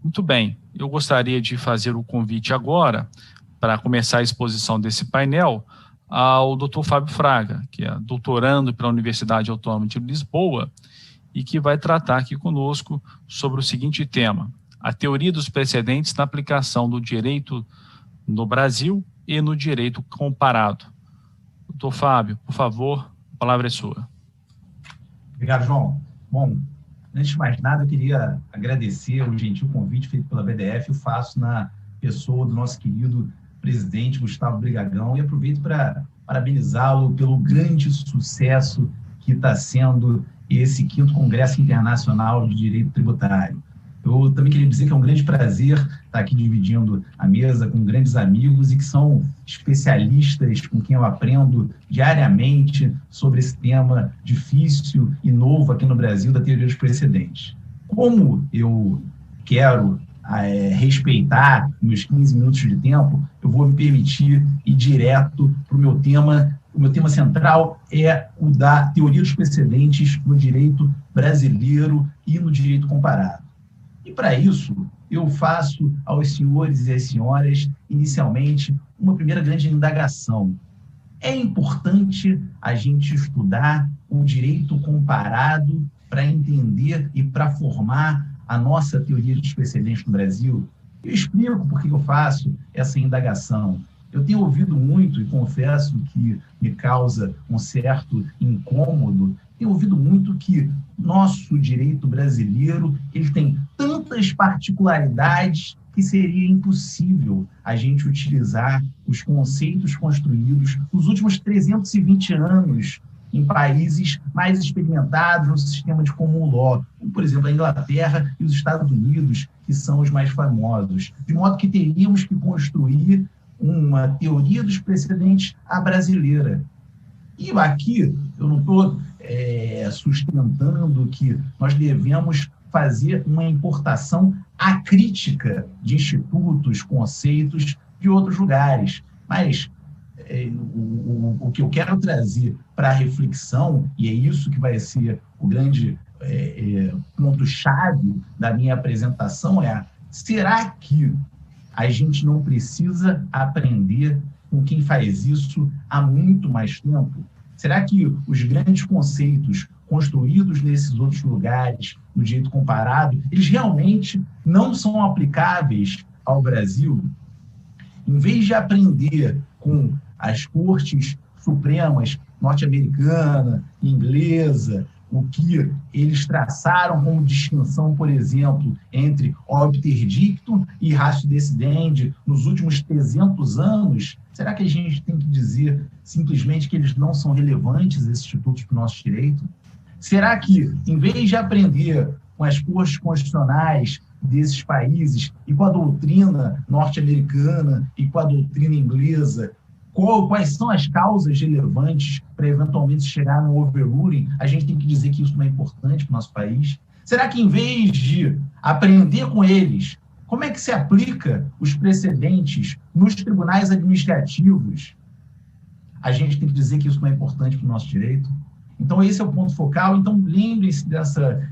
Muito bem, eu gostaria de fazer o convite agora, para começar a exposição desse painel, ao Dr. Fábio Fraga, que é doutorando pela Universidade Autônoma de Lisboa e que vai tratar aqui conosco sobre o seguinte tema: a teoria dos precedentes na aplicação do direito no Brasil e no direito comparado. Doutor Fábio, por favor, a palavra é sua. Obrigado, João. Bom, antes de mais nada, eu queria agradecer o gentil convite feito pela BDF. Eu faço na pessoa do nosso querido presidente Gustavo Brigagão e aproveito para parabenizá-lo pelo grande sucesso que está sendo esse 5º Congresso Internacional de Direito Tributário. Eu também queria dizer que é um grande prazer estar aqui dividindo a mesa com grandes amigos e que são especialistas com quem eu aprendo diariamente sobre esse tema difícil e novo aqui no Brasil da teoria dos precedentes. Como eu quero respeitar meus 15 minutos de tempo, eu vou me permitir ir direto para o meu tema. O meu tema central é o da teoria dos precedentes no direito brasileiro e no direito comparado. E, para isso, eu faço aos senhores e às senhoras, inicialmente, uma primeira grande indagação. É importante a gente estudar o direito comparado para entender e para formar a nossa teoria dos precedentes no Brasil? Eu explico por que eu faço essa indagação. Eu tenho ouvido muito, e confesso que me causa um certo incômodo, tenho ouvido muito que nosso direito brasileiro ele tem tantas particularidades que seria impossível a gente utilizar os conceitos construídos nos últimos 320 anos em países mais experimentados no sistema de common law, como, por exemplo, a Inglaterra e os Estados Unidos, que são os mais famosos. De modo que teríamos que construir uma teoria dos precedentes à brasileira. E aqui eu não estou sustentando que nós devemos fazer uma importação acrítica de institutos, conceitos de outros lugares. Mas o que eu quero trazer para a reflexão, e é isso que vai ser o grande ponto-chave da minha apresentação, é: será que a gente não precisa aprender com quem faz isso há muito mais tempo? Será que os grandes conceitos construídos nesses outros lugares, no direito comparado, eles realmente não são aplicáveis ao Brasil? Em vez de aprender com as cortes supremas norte-americana, inglesa, o que eles traçaram como distinção, por exemplo, entre obter dictum e ratio decidendi nos últimos 300 anos, será que a gente tem que dizer simplesmente que eles não são relevantes, esses institutos, para o nosso direito? Será que, em vez de aprender com as cortes constitucionais desses países e com a doutrina norte-americana e com a doutrina inglesa, quais são as causas relevantes para eventualmente chegar no overruling, a gente tem que dizer que isso não é importante para o nosso país? Será que, em vez de aprender com eles como é que se aplica os precedentes nos tribunais administrativos, a gente tem que dizer que isso não é importante para o nosso direito? Então, esse é o ponto focal. Então, lembre-se dessa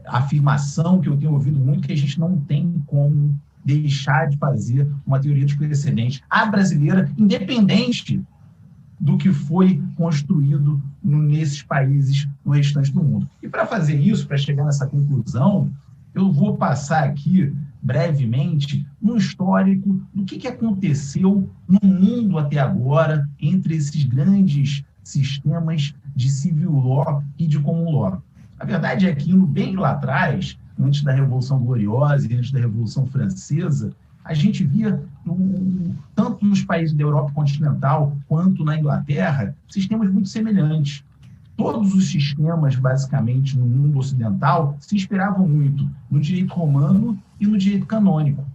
afirmação que eu tenho ouvido muito, que a gente não tem como deixar de fazer uma teoria dos precedentes à brasileira, independente do que foi construído nesses países no restante do mundo. E para fazer isso, para chegar nessa conclusão, eu vou passar aqui, brevemente, um histórico do que aconteceu no mundo até agora entre esses grandes sistemas de civil law e de common law. A verdade é que, bem lá atrás, antes da Revolução Gloriosa e antes da Revolução Francesa, a gente via, tanto nos países da Europa continental quanto na Inglaterra, sistemas muito semelhantes. Todos os sistemas, basicamente, no mundo ocidental, se inspiravam muito no direito romano e no direito canônico.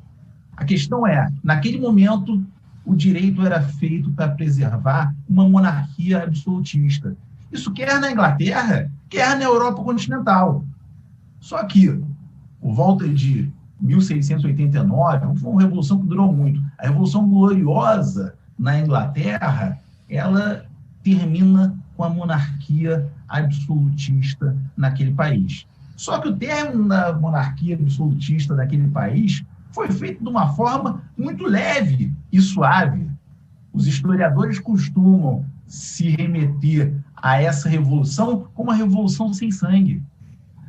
A questão é, naquele momento, o direito era feito para preservar uma monarquia absolutista. Isso quer na Inglaterra, quer na Europa continental. Só que, por volta de 1689, foi uma revolução que durou muito. A Revolução Gloriosa na Inglaterra, ela termina com a monarquia absolutista naquele país. Só que o término da monarquia absolutista daquele país foi feito de uma forma muito leve e suave. Os historiadores costumam se remeter a essa revolução como uma revolução sem sangue.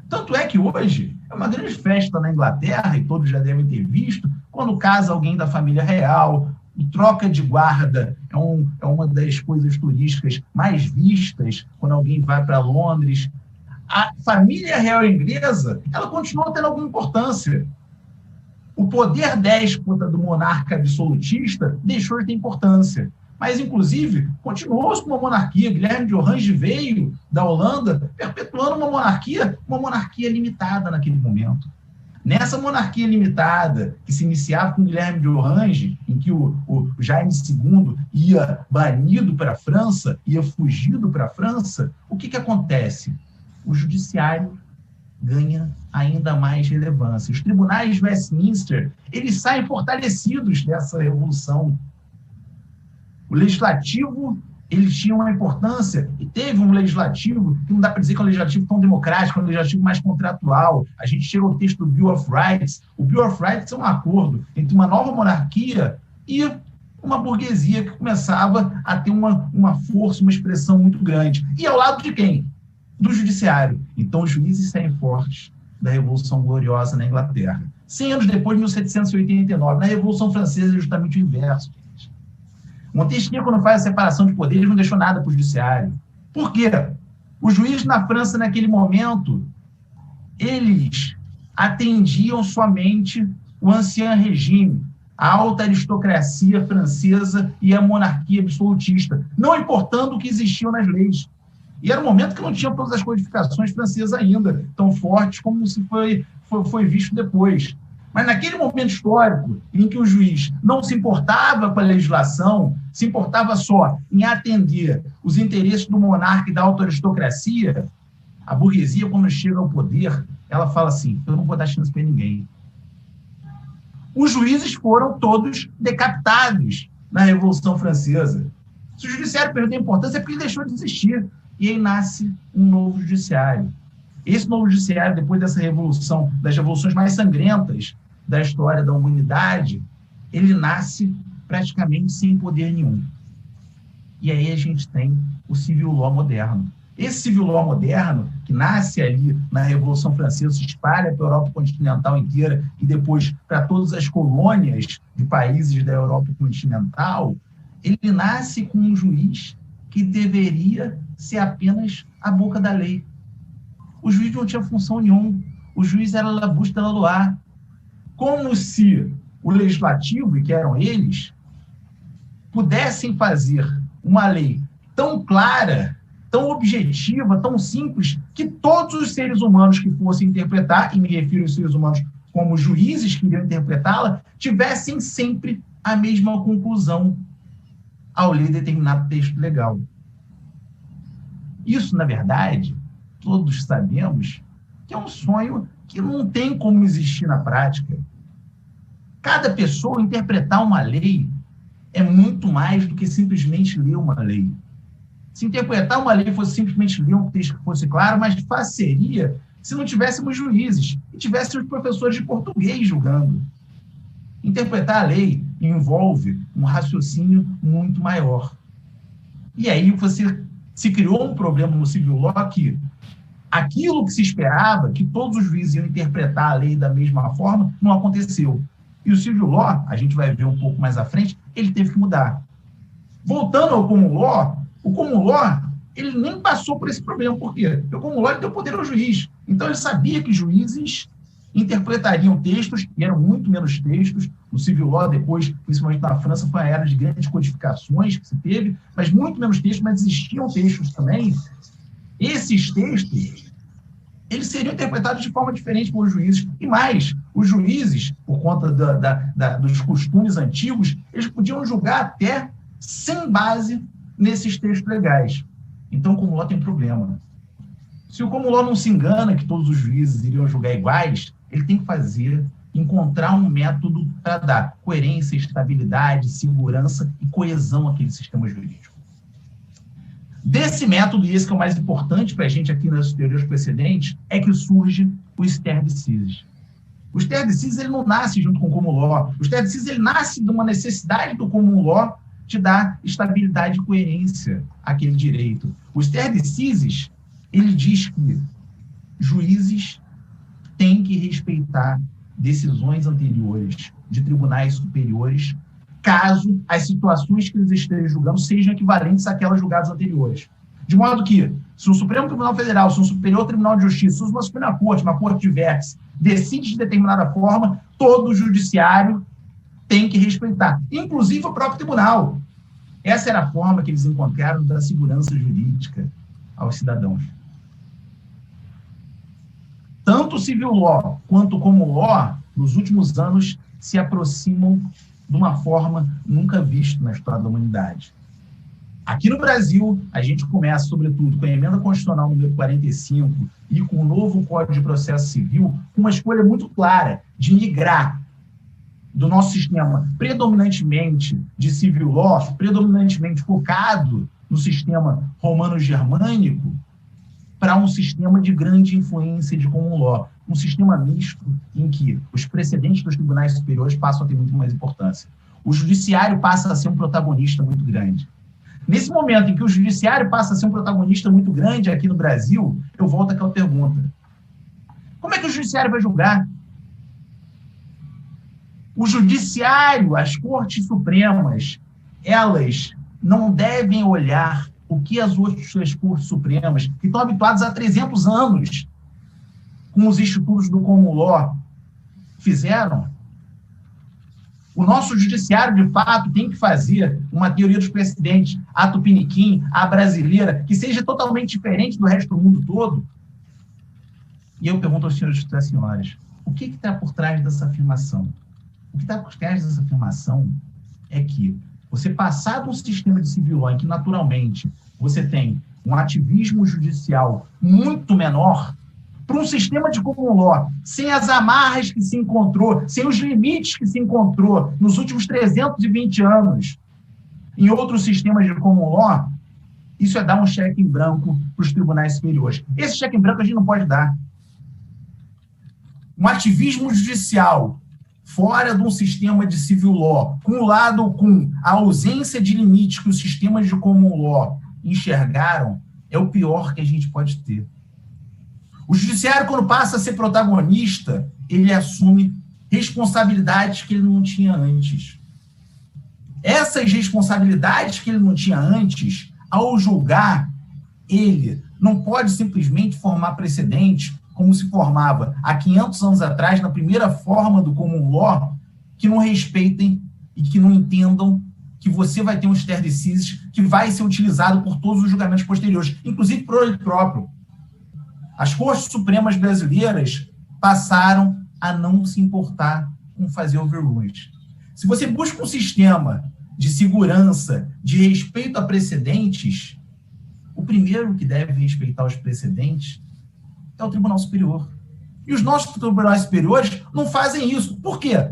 Tanto é que hoje é uma grande festa na Inglaterra, e todos já devem ter visto, quando casa alguém da família real, troca de guarda é uma das coisas turísticas mais vistas quando alguém vai para Londres. A família real inglesa, ela continua tendo alguma importância. O poder déspota do monarca absolutista deixou de ter importância. Mas, inclusive, continuou-se com uma monarquia. Guilherme de Orange veio da Holanda perpetuando uma monarquia limitada naquele momento. Nessa monarquia limitada, que se iniciava com Guilherme de Orange, em que o Jaime II ia banido para a França, ia fugido para a França, o que acontece? O judiciário ganha ainda mais relevância. Os tribunais de Westminster, eles saem fortalecidos dessa revolução. O legislativo, eles tinham uma importância, e teve um legislativo, que não dá para dizer que é um legislativo tão democrático, é um legislativo mais contratual. A gente chega ao texto do Bill of Rights. O Bill of Rights é um acordo entre uma nova monarquia e uma burguesia que começava a ter uma força, uma expressão muito grande. E ao lado de quem? Do judiciário. Então, os juízes saem fortes da Revolução Gloriosa na Inglaterra. 100 anos depois, 1789, na Revolução Francesa, é justamente o inverso. Montesquieu, quando faz a separação de poderes, não deixou nada para o judiciário. Por quê? Os juízes na França, naquele momento, eles atendiam somente o ancien regime, a alta aristocracia francesa e a monarquia absolutista, não importando o que existia nas leis. E era um momento que não tinha todas as codificações francesas ainda tão fortes como se foi visto depois. Mas naquele momento histórico em que o juiz não se importava com a legislação, se importava só em atender os interesses do monarca e da alta aristocracia, a burguesia, quando chega ao poder, ela fala assim: eu não vou dar chance para ninguém. Os juízes foram todos decapitados na Revolução Francesa. Se o judiciário perdeu a importância, é porque ele deixou de existir. E aí nasce um novo judiciário. Esse novo judiciário, depois dessa revolução, das revoluções mais sangrentas da história da humanidade, ele nasce praticamente sem poder nenhum. E aí a gente tem o civil law moderno. Esse civil law moderno, que nasce ali na Revolução Francesa, se espalha para a Europa continental inteira e depois para todas as colônias de países da Europa continental, ele nasce com um juiz que deveria ser apenas a boca da lei. O juiz não tinha função nenhuma. O juiz era la bouche de la loi. Como se o legislativo, e que eram eles, pudessem fazer uma lei tão clara, tão objetiva, tão simples, que todos os seres humanos que fossem interpretar, e me refiro aos seres humanos como juízes que iriam interpretá-la, tivessem sempre a mesma conclusão ao ler determinado texto legal. Isso, na verdade, todos sabemos que é um sonho que não tem como existir na prática. Cada pessoa interpretar uma lei é muito mais do que simplesmente ler uma lei. Se interpretar uma lei fosse simplesmente ler um texto que fosse claro, mais fácil seria se não tivéssemos juízes e tivéssemos professores de português julgando. Interpretar a lei envolve um raciocínio muito maior. E aí se criou um problema no civil law que aquilo que se esperava, que todos os juízes iam interpretar a lei da mesma forma, não aconteceu. E o civil law, a gente vai ver um pouco mais à frente, ele teve que mudar. Voltando ao common law, o common law, ele nem passou por esse problema. Por quê? Porque o common law ele deu poder ao juiz. Então, ele sabia que juízes interpretariam textos, e eram muito menos textos. No civil law, depois, principalmente na França, foi a era de grandes codificações que se teve, mas muito menos textos, mas existiam textos também. Esses textos, eles seriam interpretados de forma diferente pelos juízes. E mais, os juízes, por conta dos costumes antigos, eles podiam julgar até sem base nesses textos legais. Então, o common law tem um problema. Se o common law não se engana que todos os juízes iriam julgar iguais, ele tem que encontrar um método para dar coerência, estabilidade, segurança e coesão àquele sistema jurídico. Desse método, e esse que é o mais importante para a gente aqui nas teorias precedentes, é que surge o stare decisis. O stare decisis, ele não nasce junto com o common law. O stare decisis, ele nasce de uma necessidade do common law de dar estabilidade e coerência àquele direito. O stare decisis, ele diz que juízes têm que respeitar decisões anteriores de tribunais superiores, caso as situações que eles estejam julgando sejam equivalentes àquelas julgadas anteriores. De modo que, se o Supremo Tribunal Federal, se o Superior Tribunal de Justiça, se uma Suprema Corte, uma Corte de Vértice, decide de determinada forma, todo o judiciário tem que respeitar, inclusive o próprio tribunal. Essa era a forma que eles encontraram da segurança jurídica aos cidadãos. Tanto o civil law quanto o common law, nos últimos anos, se aproximam de uma forma nunca vista na história da humanidade. Aqui no Brasil, a gente começa, sobretudo, com a emenda constitucional número 45 e com o novo Código de Processo Civil, com uma escolha muito clara de migrar do nosso sistema predominantemente de civil law, predominantemente focado no sistema romano-germânico, para um sistema de grande influência de common law, um sistema misto em que os precedentes dos tribunais superiores passam a ter muito mais importância. O judiciário passa a ser um protagonista muito grande. Nesse momento em que o judiciário passa a ser um protagonista muito grande aqui no Brasil, eu volto àquela pergunta. Como é que o judiciário vai julgar? O judiciário, as cortes supremas, elas não devem olhar o que as outras cortes supremas, que estão habituadas há 300 anos com os institutos do common law, fizeram. O nosso judiciário, de fato, tem que fazer uma teoria dos precedentes, a tupiniquim, a brasileira, que seja totalmente diferente do resto do mundo todo. E eu pergunto aos senhores e às senhoras, o que está por trás dessa afirmação? O que está por trás dessa afirmação é que você passar de um sistema de civil law em que, naturalmente, você tem um ativismo judicial muito menor, para um sistema de common law, sem as amarras que se encontrou, sem os limites que se encontrou nos últimos 320 anos em outros sistemas de common law, isso é dar um cheque em branco para os tribunais superiores. Esse cheque em branco a gente não pode dar. Um ativismo judicial fora de um sistema de civil law, cumulado com a ausência de limites que os sistemas de common law enxergaram, é o pior que a gente pode ter. O judiciário, quando passa a ser protagonista, ele assume responsabilidades que ele não tinha antes. Essas responsabilidades que ele não tinha antes, ao julgar, ele não pode simplesmente formar precedentes como se formava há 500 anos atrás, na primeira forma do common law, que não respeitem e que não entendam que você vai ter um stare decisis que vai ser utilizado por todos os julgamentos posteriores, inclusive por ele próprio. As Cortes Supremas brasileiras passaram a não se importar com fazer overrules. Se você busca um sistema de segurança, de respeito a precedentes, o primeiro que deve respeitar os precedentes é o Tribunal Superior. E os nossos tribunais superiores não fazem isso. Por quê?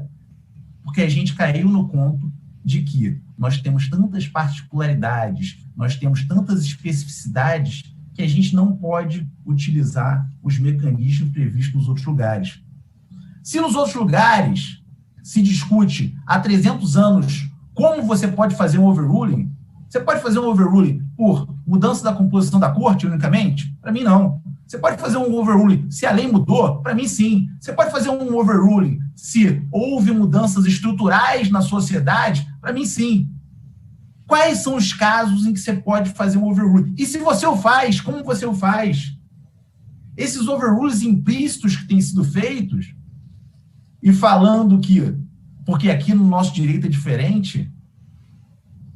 Porque a gente caiu no conto de que nós temos tantas particularidades, nós temos tantas especificidades que a gente não pode utilizar os mecanismos previstos nos outros lugares. Se nos outros lugares se discute há 300 anos como você pode fazer um overruling, você pode fazer um overruling por mudança da composição da corte unicamente? Para mim, não. Você pode fazer um overruling se a lei mudou? Para mim, sim. Você pode fazer um overruling se houve mudanças estruturais na sociedade? Para mim, sim. Quais são os casos em que você pode fazer um overruling? E se você o faz, como você o faz? Esses overrules implícitos que têm sido feitos, e falando que, porque aqui no nosso direito é diferente,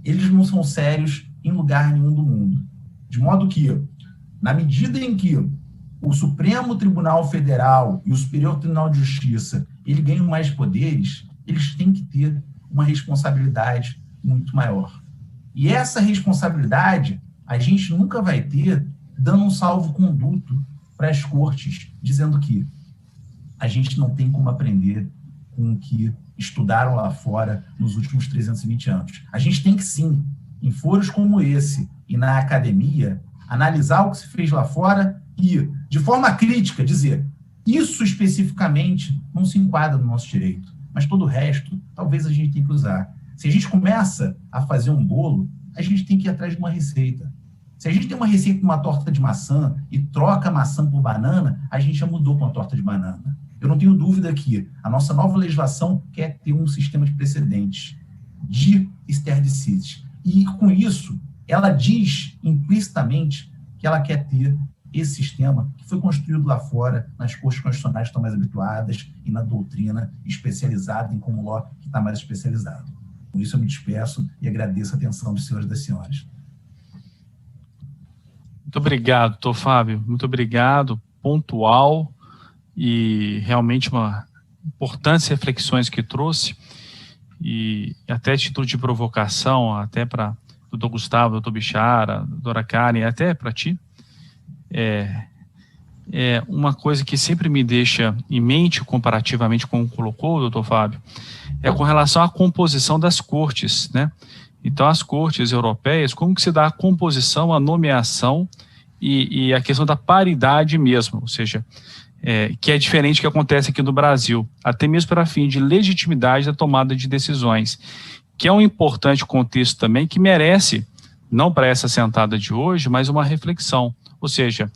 eles não são sérios em lugar nenhum do mundo. De modo que, na medida em que o Supremo Tribunal Federal e o Superior Tribunal de Justiça ele ganham mais poderes, eles têm que ter uma responsabilidade muito maior. E essa responsabilidade a gente nunca vai ter dando um salvo-conduto para as cortes, dizendo que a gente não tem como aprender com o que estudaram lá fora nos últimos 320 anos. A gente tem que, sim, em foros como esse, e na academia, analisar o que se fez lá fora e, de forma crítica, dizer isso especificamente não se enquadra no nosso direito, mas todo o resto, talvez a gente tenha que usar. Se a gente começa a fazer um bolo, a gente tem que ir atrás de uma receita. Se a gente tem uma receita de uma torta de maçã e troca a maçã por banana, a gente já mudou para uma torta de banana. Eu não tenho dúvida que a nossa nova legislação quer ter um sistema de precedentes, de stare decisis. E, com isso, ela diz implicitamente que ela quer ter esse sistema que foi construído lá fora, nas cortes constitucionais que estão mais habituadas e na doutrina especializada, em common law que está mais especializado. Com isso, eu me despeço e agradeço a atenção dos senhores e das senhoras. Muito obrigado, doutor Fábio. Muito obrigado, pontual e realmente uma importantes reflexões que trouxe e até título de provocação, até para o doutor Gustavo, doutor Bichara, doutora Karen, até para ti. É uma coisa que sempre me deixa em mente, comparativamente com o que colocou o doutor Fábio, é com relação à composição das cortes, né? Então, as cortes europeias, como que se dá a composição, a nomeação e a questão da paridade mesmo, ou seja, que é diferente do que acontece aqui no Brasil, até mesmo para fim de legitimidade da tomada de decisões, que é um importante contexto também que merece, não para essa sentada de hoje, mas uma reflexão, ou seja,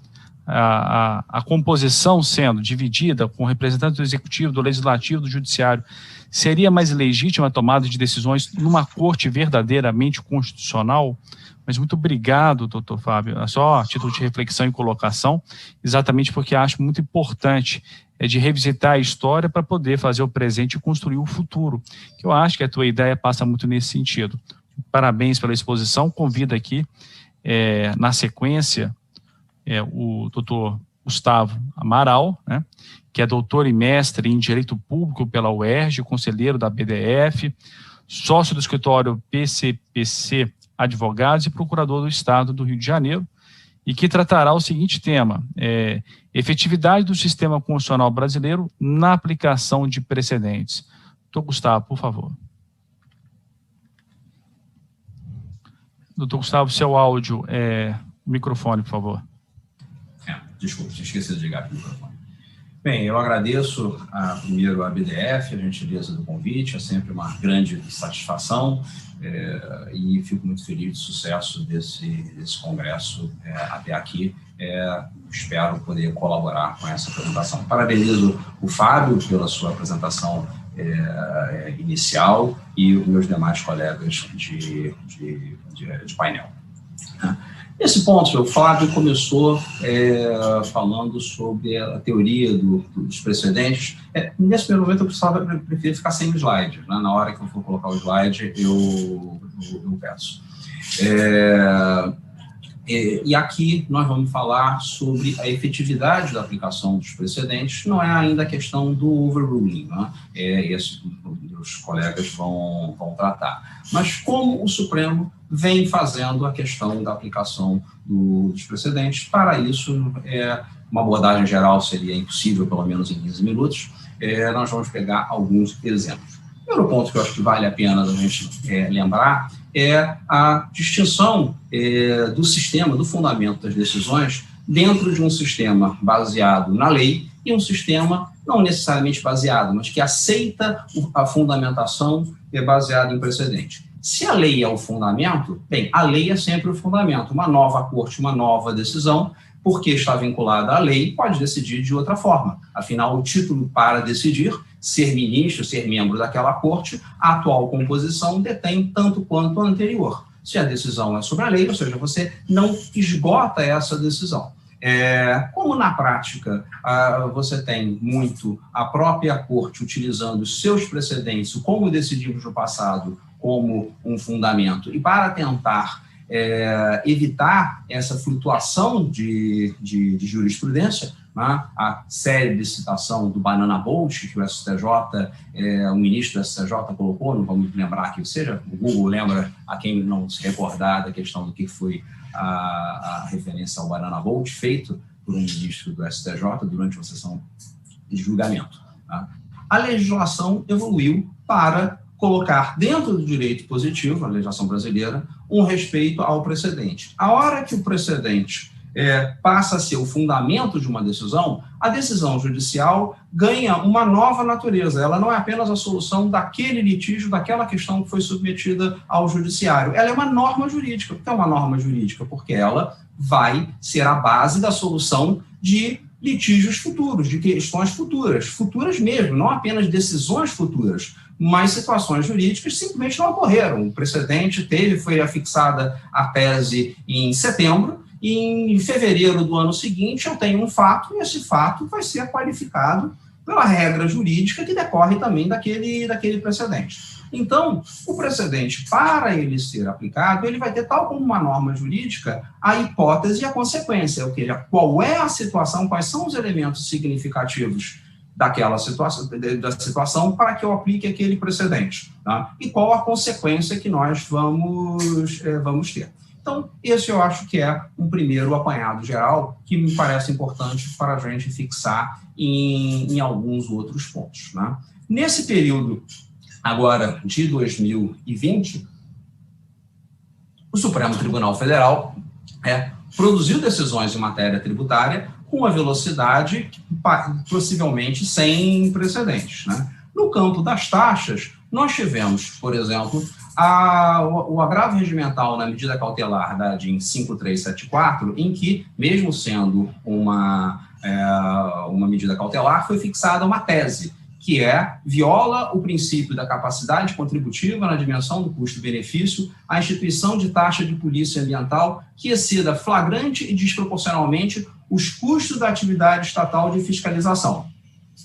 a composição sendo dividida com representantes do Executivo, do Legislativo, do Judiciário, seria mais legítima a tomada de decisões numa corte verdadeiramente constitucional? Mas muito obrigado, doutor Fábio, só a título de reflexão e colocação, exatamente porque acho muito importante de revisitar a história para poder fazer o presente e construir o futuro, que eu acho que a tua ideia passa muito nesse sentido. Parabéns pela exposição, convido aqui, na sequência, o doutor Gustavo Amaral, né, que é doutor e mestre em Direito Público pela UERJ, conselheiro da BDF, sócio do escritório PCPC Advogados e procurador do Estado do Rio de Janeiro, e que tratará o seguinte tema: efetividade do sistema constitucional brasileiro na aplicação de precedentes. Doutor Gustavo, por favor. Doutor Gustavo, seu áudio, microfone, por favor. Desculpa, tinha esquecido de ligar o microfone. Bem, eu agradeço primeiro a BDF, a gentileza do convite, é sempre uma grande satisfação e fico muito feliz do sucesso desse congresso até aqui. Espero poder colaborar com essa apresentação. Parabenizo o Fábio pela sua apresentação inicial e os meus demais colegas de painel. Nesse ponto, o Fábio começou falando sobre a teoria dos precedentes. Nesse primeiro momento, eu prefiro ficar sem o slide. Né? Na hora que eu for colocar o slide, eu peço. E aqui nós vamos falar sobre a efetividade da aplicação dos precedentes. Não é ainda a questão do overruling, né? Esse os colegas vão tratar. Mas como o Supremo vem fazendo a questão da aplicação dos precedentes, para isso, uma abordagem geral seria impossível, pelo menos em 15 minutos, nós vamos pegar alguns exemplos. O primeiro ponto que eu acho que vale a pena a gente lembrar é a distinção do sistema, do fundamento das decisões, dentro de um sistema baseado na lei e um sistema não necessariamente baseado, mas que aceita a fundamentação baseada em precedente. Se a lei é o fundamento, bem, a lei é sempre o fundamento. Uma nova corte, uma nova decisão, porque está vinculada à lei, pode decidir de outra forma. Afinal, o título para decidir, ser ministro, ser membro daquela corte, a atual composição detém tanto quanto a anterior. Se a decisão é sobre a lei, ou seja, você não esgota essa decisão. Como na prática você tem muito a própria corte utilizando os seus precedentes, como decidimos no passado, como um fundamento, e para tentar evitar essa flutuação de jurisprudência, né? A célebre citação do Banana Boat, que o STJ, o ministro do STJ colocou, não vamos lembrar que seja, o Google lembra a quem não se recordar da questão do que foi a referência ao Banana Boat, feito por um ministro do STJ durante uma sessão de julgamento. Tá? A legislação evoluiu para colocar dentro do direito positivo, na legislação brasileira, um respeito ao precedente. A hora que o precedente passa a ser o fundamento de uma decisão, a decisão judicial ganha uma nova natureza. Ela não é apenas a solução daquele litígio, daquela questão que foi submetida ao judiciário. Ela é uma norma jurídica. Por que é uma norma jurídica? Porque ela vai ser a base da solução de litígios futuros, de questões futuras mesmo, não apenas decisões futuras, mas situações jurídicas simplesmente não ocorreram. O precedente foi afixada a tese em setembro, e em fevereiro do ano seguinte eu tenho um fato, e esse fato vai ser qualificado pela regra jurídica que decorre também daquele precedente. Então, o precedente, para ele ser aplicado, ele vai ter, tal como uma norma jurídica, a hipótese e a consequência, ou seja, qual é a situação, quais são os elementos significativos da situação para que eu aplique aquele precedente, tá? E qual a consequência que nós vamos ter. Então, esse eu acho que é um primeiro apanhado geral que me parece importante para a gente fixar em alguns outros pontos, né? Nesse período, agora, de 2020, o Supremo Tribunal Federal produziu decisões em matéria tributária com uma velocidade possivelmente sem precedentes, né? No campo das taxas, nós tivemos, por exemplo, o agravo regimental na medida cautelar da DIN 5374, em que, mesmo sendo uma medida cautelar, foi fixada uma tese, que viola o princípio da capacidade contributiva na dimensão do custo-benefício, a instituição de taxa de polícia ambiental que exceda flagrante e desproporcionalmente os custos da atividade estatal de fiscalização,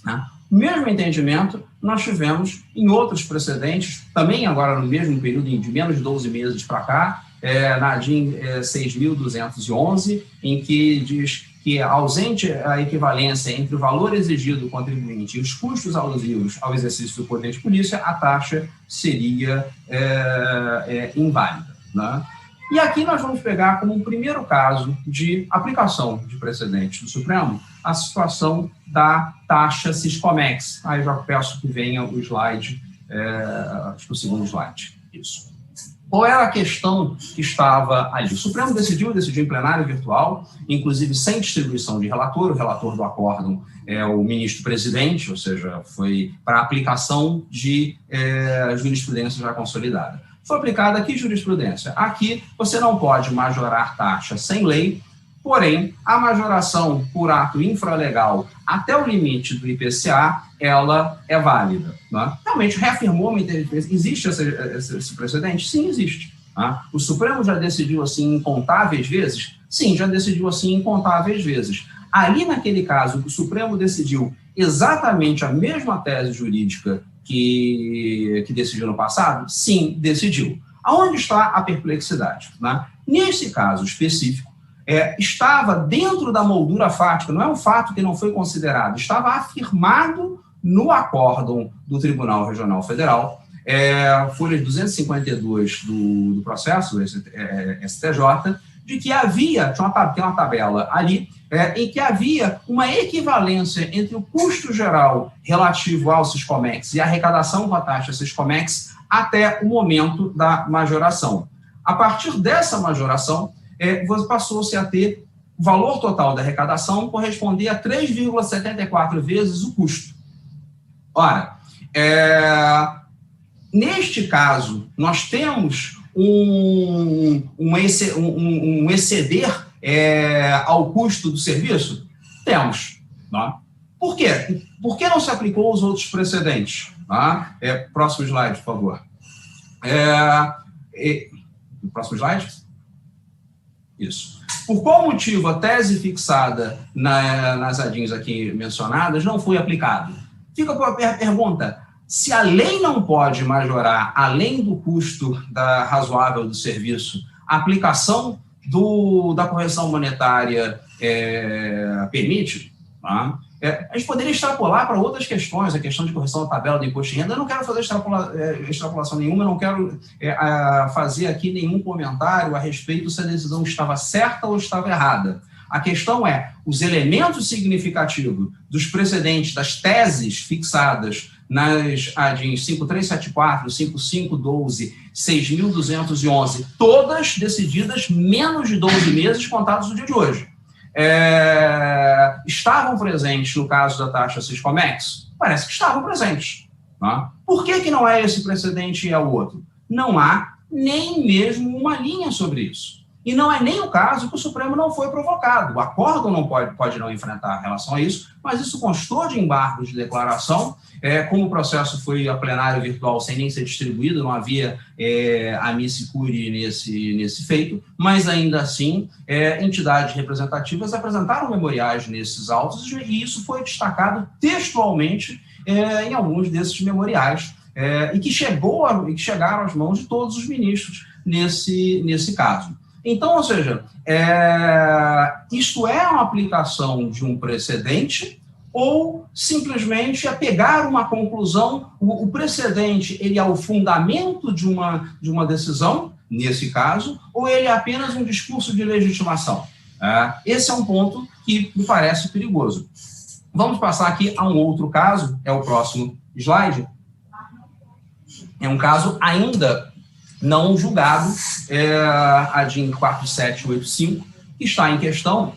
né? O mesmo entendimento nós tivemos em outros precedentes, também agora no mesmo período, de menos de 12 meses para cá, na DIN 6.211, em que diz que, ausente a equivalência entre o valor exigido do contribuinte e os custos alusivos ao exercício do poder de polícia, a taxa seria inválida, né? E aqui nós vamos pegar como um primeiro caso de aplicação de precedentes do Supremo a situação da taxa Siscomex. Aí já peço que venha o slide, acho que o segundo slide. Isso. Qual era a questão que estava ali? O Supremo decidiu em plenário virtual, inclusive sem distribuição de relator. O relator do acórdão é o ministro-presidente, ou seja, foi para aplicação de jurisprudência já consolidada. Foi aplicada que jurisprudência? Aqui você não pode majorar taxa sem lei, porém, a majoração por ato infralegal até o limite do IPCA, ela é válida, né? Realmente reafirmou, existe esse precedente? Sim, existe. Né? O Supremo já decidiu assim incontáveis vezes? Sim, já decidiu assim incontáveis vezes. Ali, naquele caso, o Supremo decidiu exatamente a mesma tese jurídica que decidiu no passado? Sim, decidiu. Aonde está a perplexidade, né? Nesse caso específico, estava dentro da moldura fática, não é um fato que não foi considerado, estava afirmado no acórdão do Tribunal Regional Federal, folha 252 do processo, do STJ, de que tem uma tabela ali, em que havia uma equivalência entre o custo geral relativo ao Siscomex e a arrecadação com a taxa Siscomex até o momento da majoração. A partir dessa majoração, passou-se a ter o valor total da arrecadação corresponder a 3,74 vezes o custo. Ora, neste caso, nós temos um exceder ao custo do serviço? Temos. Né? Por quê? Por que não se aplicou os outros precedentes? Tá? Próximo slide, por favor. Próximo slide? Isso. Por qual motivo a tese fixada nas ADINs aqui mencionadas não foi aplicada? Fica a pergunta: se a lei não pode majorar, além do custo razoável do serviço, a aplicação da correção monetária permite, tá? A gente poderia extrapolar para outras questões, a questão de correção da tabela do imposto de renda. Eu não quero fazer extrapolação nenhuma, eu não quero fazer aqui nenhum comentário a respeito se a decisão estava certa ou estava errada. A questão os elementos significativos dos precedentes, das teses fixadas nas ADINs 5374, 5512, 6.211, todas decididas menos de 12 meses contados do dia de hoje. Estavam presentes no caso da taxa Siscomex? Parece que estavam presentes. Tá? Por que não é esse precedente e é o outro? Não há nem mesmo uma linha sobre isso. E não é nem o caso que o Supremo não foi provocado. O acórdão não pode não enfrentar em relação a isso, mas isso constou de embargo de declaração. Como o processo foi a plenário virtual sem nem ser distribuído, não havia amici curiae nesse feito, mas ainda assim, entidades representativas apresentaram memoriais nesses autos e isso foi destacado textualmente em alguns desses memoriais e que chegaram às mãos de todos os ministros nesse caso. Então, ou seja, isto é uma aplicação de um precedente ou simplesmente é pegar uma conclusão, o precedente ele é o fundamento de uma decisão, nesse caso, ou ele é apenas um discurso de legitimação? Esse é um ponto que me parece perigoso. Vamos passar aqui a um outro caso, é o próximo slide. É um caso ainda não julgado, a DIN 4785, que está em questão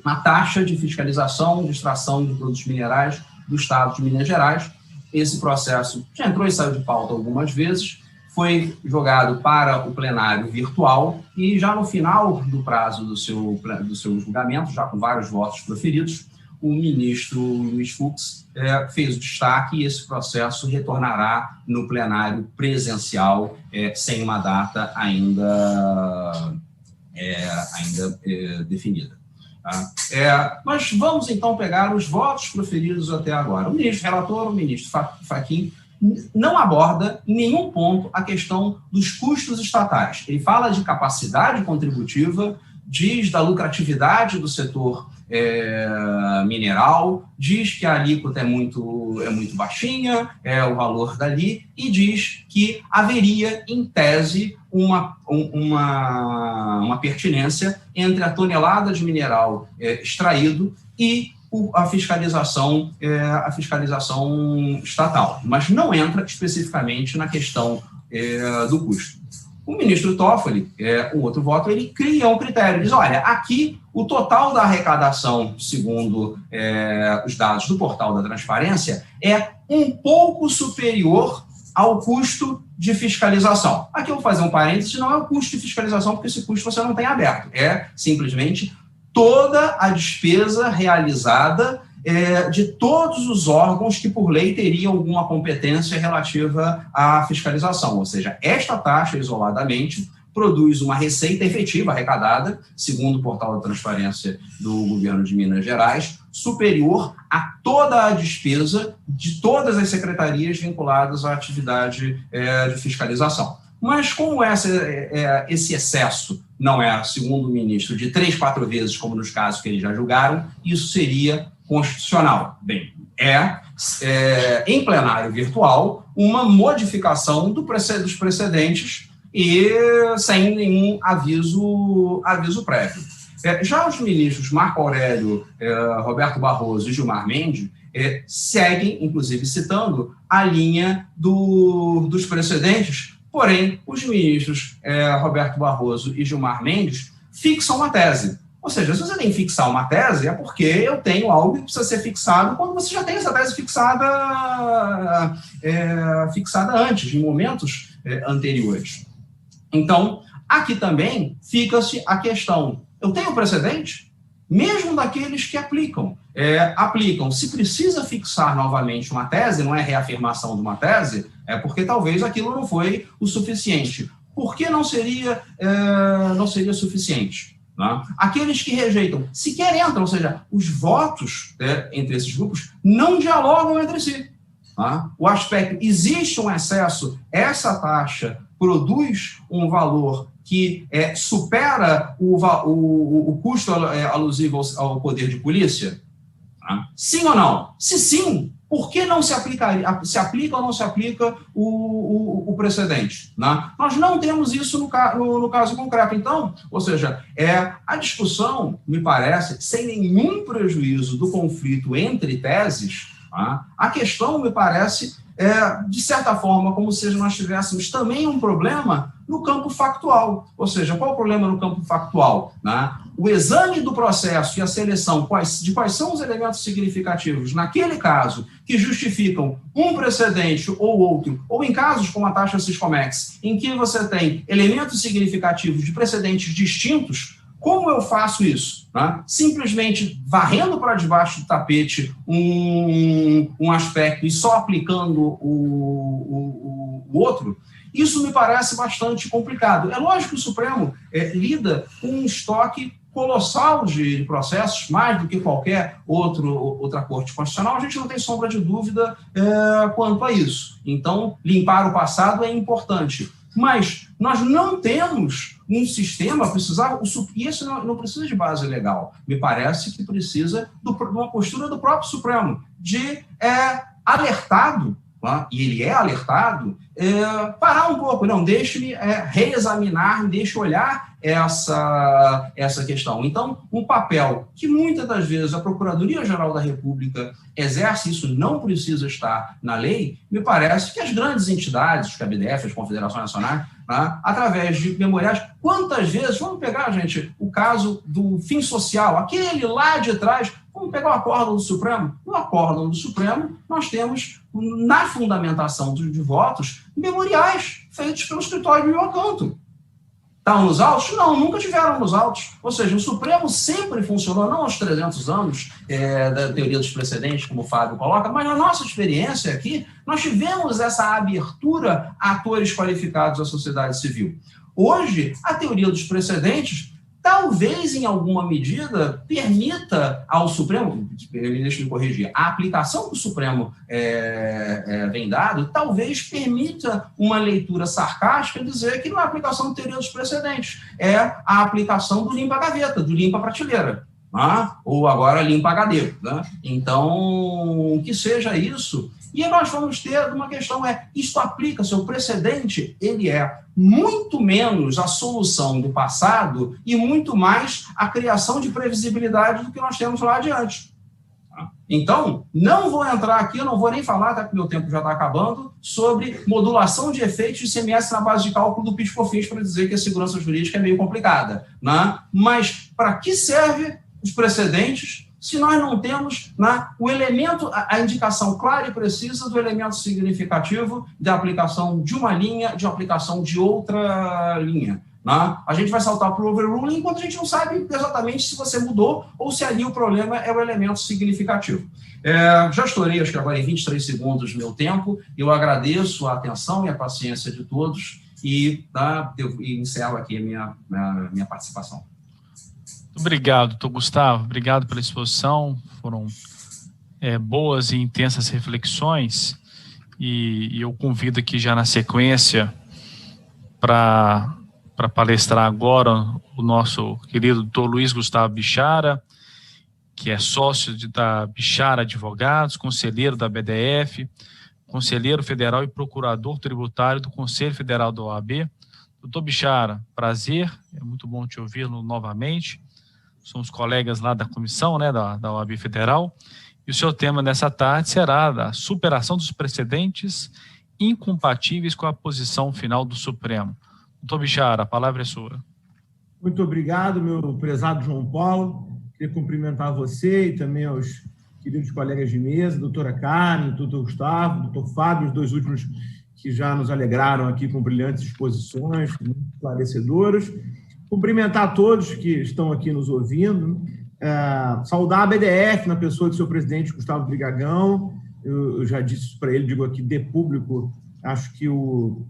a taxa de fiscalização de extração de produtos minerais do Estado de Minas Gerais. Esse processo já entrou e saiu de pauta algumas vezes, foi jogado para o plenário virtual e já no final do prazo do seu julgamento, já com vários votos proferidos, o ministro Luiz Fux fez o destaque e esse processo retornará no plenário presencial sem uma data ainda definida. Mas vamos então pegar os votos proferidos até agora. O ministro relator, o ministro Fachin, não aborda em nenhum ponto a questão dos custos estatais. Ele fala de capacidade contributiva, diz da lucratividade do setor mineral, diz que a alíquota é muito baixinha, o valor dali, e diz que haveria, em tese, uma pertinência entre a tonelada de mineral extraído e a fiscalização estatal, mas não entra especificamente na questão do custo. O ministro Toffoli, um outro voto, ele cria um critério, diz, olha, aqui o total da arrecadação, segundo os dados do portal da transparência, é um pouco superior ao custo de fiscalização. Aqui eu vou fazer um parênteses, não é o custo de fiscalização, porque esse custo você não tem aberto, é simplesmente toda a despesa realizada de todos os órgãos que, por lei, teriam alguma competência relativa à fiscalização. Ou seja, esta taxa, isoladamente, produz uma receita efetiva arrecadada, segundo o portal da transparência do governo de Minas Gerais, superior a toda a despesa de todas as secretarias vinculadas à atividade de fiscalização. Mas como esse excesso não é, segundo o ministro, de 3, 4 vezes, como nos casos que eles já julgaram, isso seria constitucional. Bem, em plenário virtual, uma modificação dos precedentes e sem nenhum aviso prévio. Já os ministros Marco Aurélio, Roberto Barroso e Gilmar Mendes seguem, inclusive, citando a linha dos precedentes, porém, os ministros Roberto Barroso e Gilmar Mendes fixam uma tese. Ou seja, se você tem que fixar uma tese, é porque eu tenho algo que precisa ser fixado quando você já tem essa tese fixada antes, em momentos anteriores. Então, aqui também fica-se a questão, eu tenho precedente, mesmo daqueles que aplicam. Se precisa fixar novamente uma tese, não é reafirmação de uma tese, é porque talvez aquilo não foi o suficiente. Por que não seria suficiente? Né? Aqueles que rejeitam sequer entram, ou seja, os votos entre esses grupos não dialogam entre si. Tá? O aspecto, existe um excesso, essa taxa produz um valor que supera o custo alusivo ao poder de polícia? Tá? Sim ou não? Se sim, por que não se aplica ou não se aplica o precedente? Né? Nós não temos isso no caso concreto. Então, ou seja, a discussão, me parece, sem nenhum prejuízo do conflito entre teses, Tá? A questão, me parece, de certa forma, como se nós tivéssemos também um problema no campo factual. Ou seja, qual o problema no campo factual? Né? O exame do processo e a seleção de quais são os elementos significativos, naquele caso, que justificam um precedente ou outro, ou em casos como a taxa Siscomex, em que você tem elementos significativos de precedentes distintos. Como eu faço isso? Né? Simplesmente varrendo para debaixo do tapete um aspecto e só aplicando o outro? Isso me parece bastante complicado. É lógico que o Supremo lida com um estoque colossal de processos, mais do que qualquer outra corte constitucional. A gente não tem sombra de dúvida quanto a isso. Então, limpar o passado é importante. Mas nós não temos um sistema, e isso não precisa de base legal, me parece que precisa de uma postura do próprio Supremo, de alertado, tá? E ele é alertado, parar um pouco, não, deixe-me reexaminar, deixe olhar essa questão. Então, um papel que muitas das vezes a Procuradoria-Geral da República exerce, isso não precisa estar na lei, me parece que as grandes entidades, os BDF, as Confederações Nacionais, né, através de memoriais, quantas vezes, vamos pegar, gente, o caso do fim social, aquele lá de trás, vamos pegar o acórdão do Supremo. No acórdão do Supremo, nós temos, na fundamentação de votos, memoriais feitos pelo escritório de Rio Acanto. Estavam nos autos? Não, nunca tiveram nos autos. Ou seja, o Supremo sempre funcionou, não aos 300 anos da teoria dos precedentes, como o Fábio coloca, mas na nossa experiência aqui, nós tivemos essa abertura a atores qualificados da sociedade civil. Hoje, a teoria dos precedentes talvez, em alguma medida, permita ao Supremo, deixa eu me corrigir, a aplicação que o Supremo vem dado, talvez permita uma leitura sarcástica dizer que não é a aplicação da teoria dos precedentes, é a aplicação do limpa-gaveta, do limpa-prateleira, né? Ou agora limpa-HD. Né? Então, que seja isso. E nós vamos ter uma questão, isto aplica-se, o precedente, ele é muito menos a solução do passado e muito mais a criação de previsibilidade do que nós temos lá adiante. Então, não vou entrar aqui, eu não vou nem falar, até porque meu tempo já está acabando, sobre modulação de efeitos de ICMS na base de cálculo do PIS/COFINS para dizer que a segurança jurídica é meio complicada. Né? Mas para que serve os precedentes se nós não temos o elemento, a indicação clara e precisa do elemento significativo da aplicação de uma linha, de aplicação de outra linha? Né? A gente vai saltar para o overruling enquanto a gente não sabe exatamente se você mudou ou se ali o problema é o elemento significativo. Já estourei, acho que agora em 23 segundos, meu tempo. Eu agradeço a atenção e a paciência de todos e eu encerro aqui a minha participação. Obrigado, doutor Gustavo. Obrigado pela exposição. Foram boas e intensas reflexões e eu convido aqui já na sequência para palestrar agora o nosso querido doutor Luiz Gustavo Bichara, que é sócio da Bichara Advogados, conselheiro da BDF, conselheiro federal e procurador tributário do Conselho Federal da OAB. Doutor Bichara, prazer, é muito bom te ouvi-lo novamente. Somos colegas lá da comissão, da OAB Federal, e o seu tema nessa tarde será da superação dos precedentes incompatíveis com a posição final do Supremo. Doutor Bichara, a palavra é sua. Muito obrigado, meu prezado João Paulo. Queria cumprimentar você e também aos queridos colegas de mesa, doutora Carmen, doutor Gustavo, doutor Fábio, os dois últimos que já nos alegraram aqui com brilhantes exposições, muito esclarecedoras. Cumprimentar a todos que estão aqui nos ouvindo, saudar a BDF na pessoa do seu presidente Gustavo Brigagão. Eu já disse isso para ele, digo aqui de público, acho que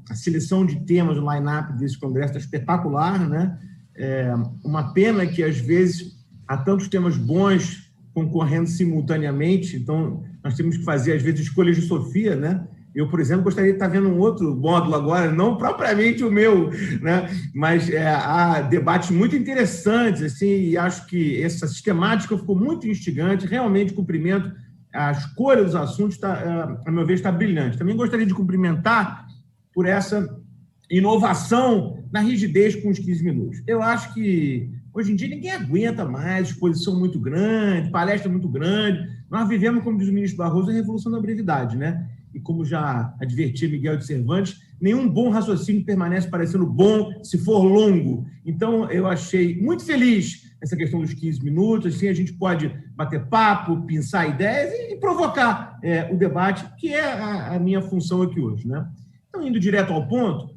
a seleção de temas, o line-up desse congresso está espetacular, né? Uma pena que, às vezes, há tantos temas bons concorrendo simultaneamente, então nós temos que fazer, às vezes, escolhas de Sofia, né? Eu, por exemplo, gostaria de estar vendo um outro módulo agora, não propriamente o meu, né? Mas há debates muito interessantes, assim, e acho que essa sistemática ficou muito instigante, realmente cumprimento a escolha dos assuntos, a meu ver, está brilhante. Também gostaria de cumprimentar por essa inovação na rigidez com os 15 minutos. Eu acho que, hoje em dia, ninguém aguenta mais exposição muito grande, palestra muito grande. Nós vivemos, como diz o ministro Barroso, a revolução da brevidade, né? E como já advertia Miguel de Cervantes, nenhum bom raciocínio permanece parecendo bom se for longo. Então, eu achei muito feliz essa questão dos 15 minutos, assim a gente pode bater papo, pensar ideias e provocar o debate, que é a minha função aqui hoje, né? Então, indo direto ao ponto,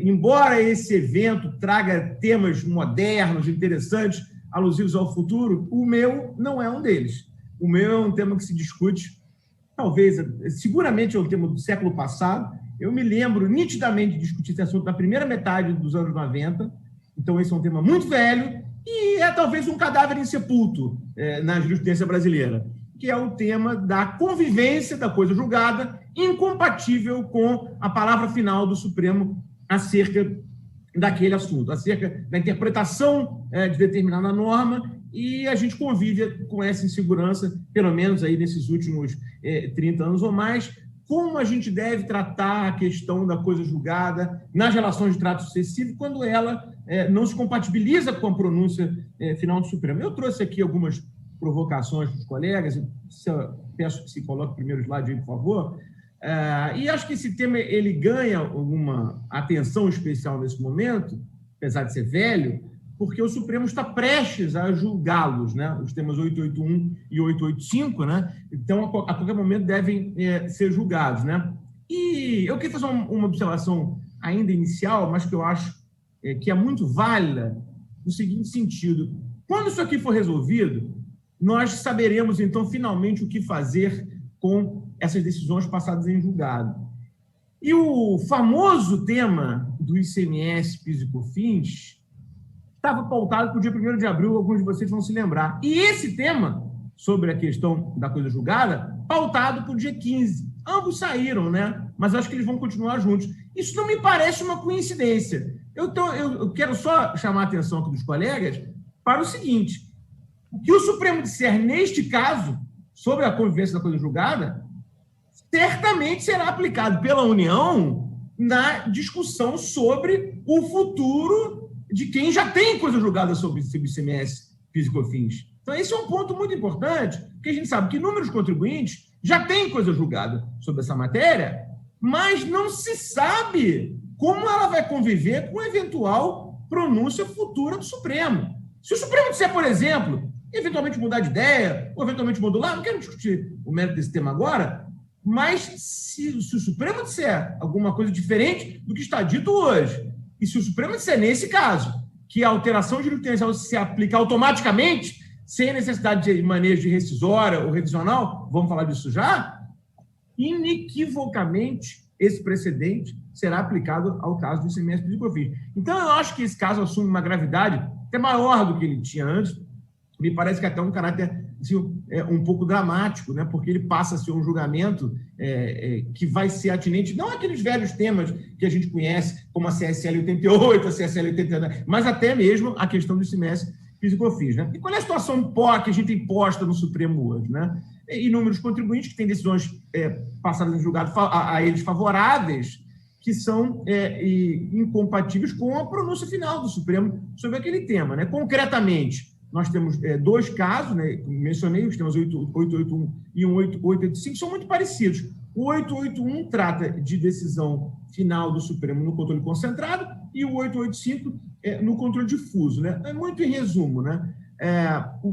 embora esse evento traga temas modernos, interessantes, alusivos ao futuro, o meu não é um deles. O meu é um tema que se discute, talvez, seguramente é um tema do século passado. Eu me lembro nitidamente de discutir esse assunto na primeira metade dos anos 90, então esse é um tema muito velho e é talvez um cadáver insepulto na jurisprudência brasileira, que é o tema da convivência da coisa julgada incompatível com a palavra final do Supremo acerca daquele assunto, acerca da interpretação de determinada norma, e a gente convive com essa insegurança, pelo menos aí nesses últimos 30 anos ou mais, como a gente deve tratar a questão da coisa julgada nas relações de trato sucessivo, quando ela não se compatibiliza com a pronúncia final do Supremo. Eu trouxe aqui algumas provocações para os colegas, peço que se coloque o primeiro slide aí, por favor, e acho que esse tema ele ganha alguma atenção especial nesse momento, apesar de ser velho, porque o Supremo está prestes a julgá-los, né? Os temas 881 e 885, né? Então, a qualquer momento devem ser julgados, né? E eu queria fazer uma observação ainda inicial, mas que eu acho que é muito válida, no seguinte sentido: quando isso aqui for resolvido, nós saberemos, então, finalmente, o que fazer com essas decisões passadas em julgado. E o famoso tema do ICMS, PIS e COFINS estava pautado para o dia 1º de abril, alguns de vocês vão se lembrar. E esse tema, sobre a questão da coisa julgada, pautado para o dia 15. Ambos saíram, né? Mas acho que eles vão continuar juntos. Isso não me parece uma coincidência. Eu quero só chamar a atenção aqui dos colegas para o seguinte: o que o Supremo disser neste caso, sobre a convivência da coisa julgada, certamente será aplicado pela União na discussão sobre o futuro de quem já tem coisa julgada sobre ICMS, PIS e COFINS. Então, esse é um ponto muito importante, porque a gente sabe que inúmeros contribuintes já têm coisa julgada sobre essa matéria, mas não se sabe como ela vai conviver com a eventual pronúncia futura do Supremo. Se o Supremo disser, por exemplo, eventualmente mudar de ideia, ou eventualmente modular, não quero discutir o mérito desse tema agora, mas se o Supremo disser alguma coisa diferente do que está dito hoje, e se o Supremo disser, nesse caso, que a alteração jurisprudencial se aplica automaticamente, sem necessidade de manejo rescisória ou revisional, vamos falar disso já, inequivocamente esse precedente será aplicado ao caso do ICMS, PIS e COFINS. Então, eu acho que esse caso assume uma gravidade até maior do que ele tinha antes. Me parece que até um caráter assim, um pouco dramático, né? Porque ele passa a ser um julgamento que vai ser atinente, não aqueles velhos temas que a gente conhece, como a CSL 88, a CSL 89, mas até mesmo a questão do ICMS, PIS e COFINS, né? E qual é a situação que a gente tem posta no Supremo hoje, né? Inúmeros contribuintes que têm decisões passadas em julgado a eles favoráveis, que são incompatíveis com a pronúncia final do Supremo sobre aquele tema, né? Concretamente, nós temos dois casos, né? Mencionei os temas 881 e 885, são muito parecidos. O 881 trata de decisão final do Supremo no controle concentrado e o 885 no controle difuso, né? É muito em resumo, né?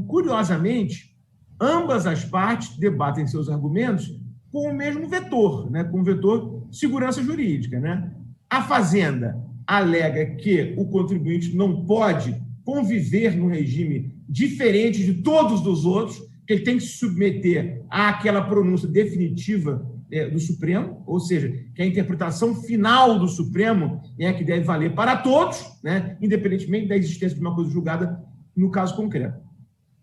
Curiosamente, ambas as partes debatem seus argumentos com o mesmo vetor, né? Com o vetor segurança jurídica, né? A Fazenda alega que o contribuinte não pode conviver num regime diferente de todos os outros, que ele tem que se submeter àquela pronúncia definitiva do Supremo, ou seja, que a interpretação final do Supremo é a que deve valer para todos, né, independentemente da existência de uma coisa julgada no caso concreto.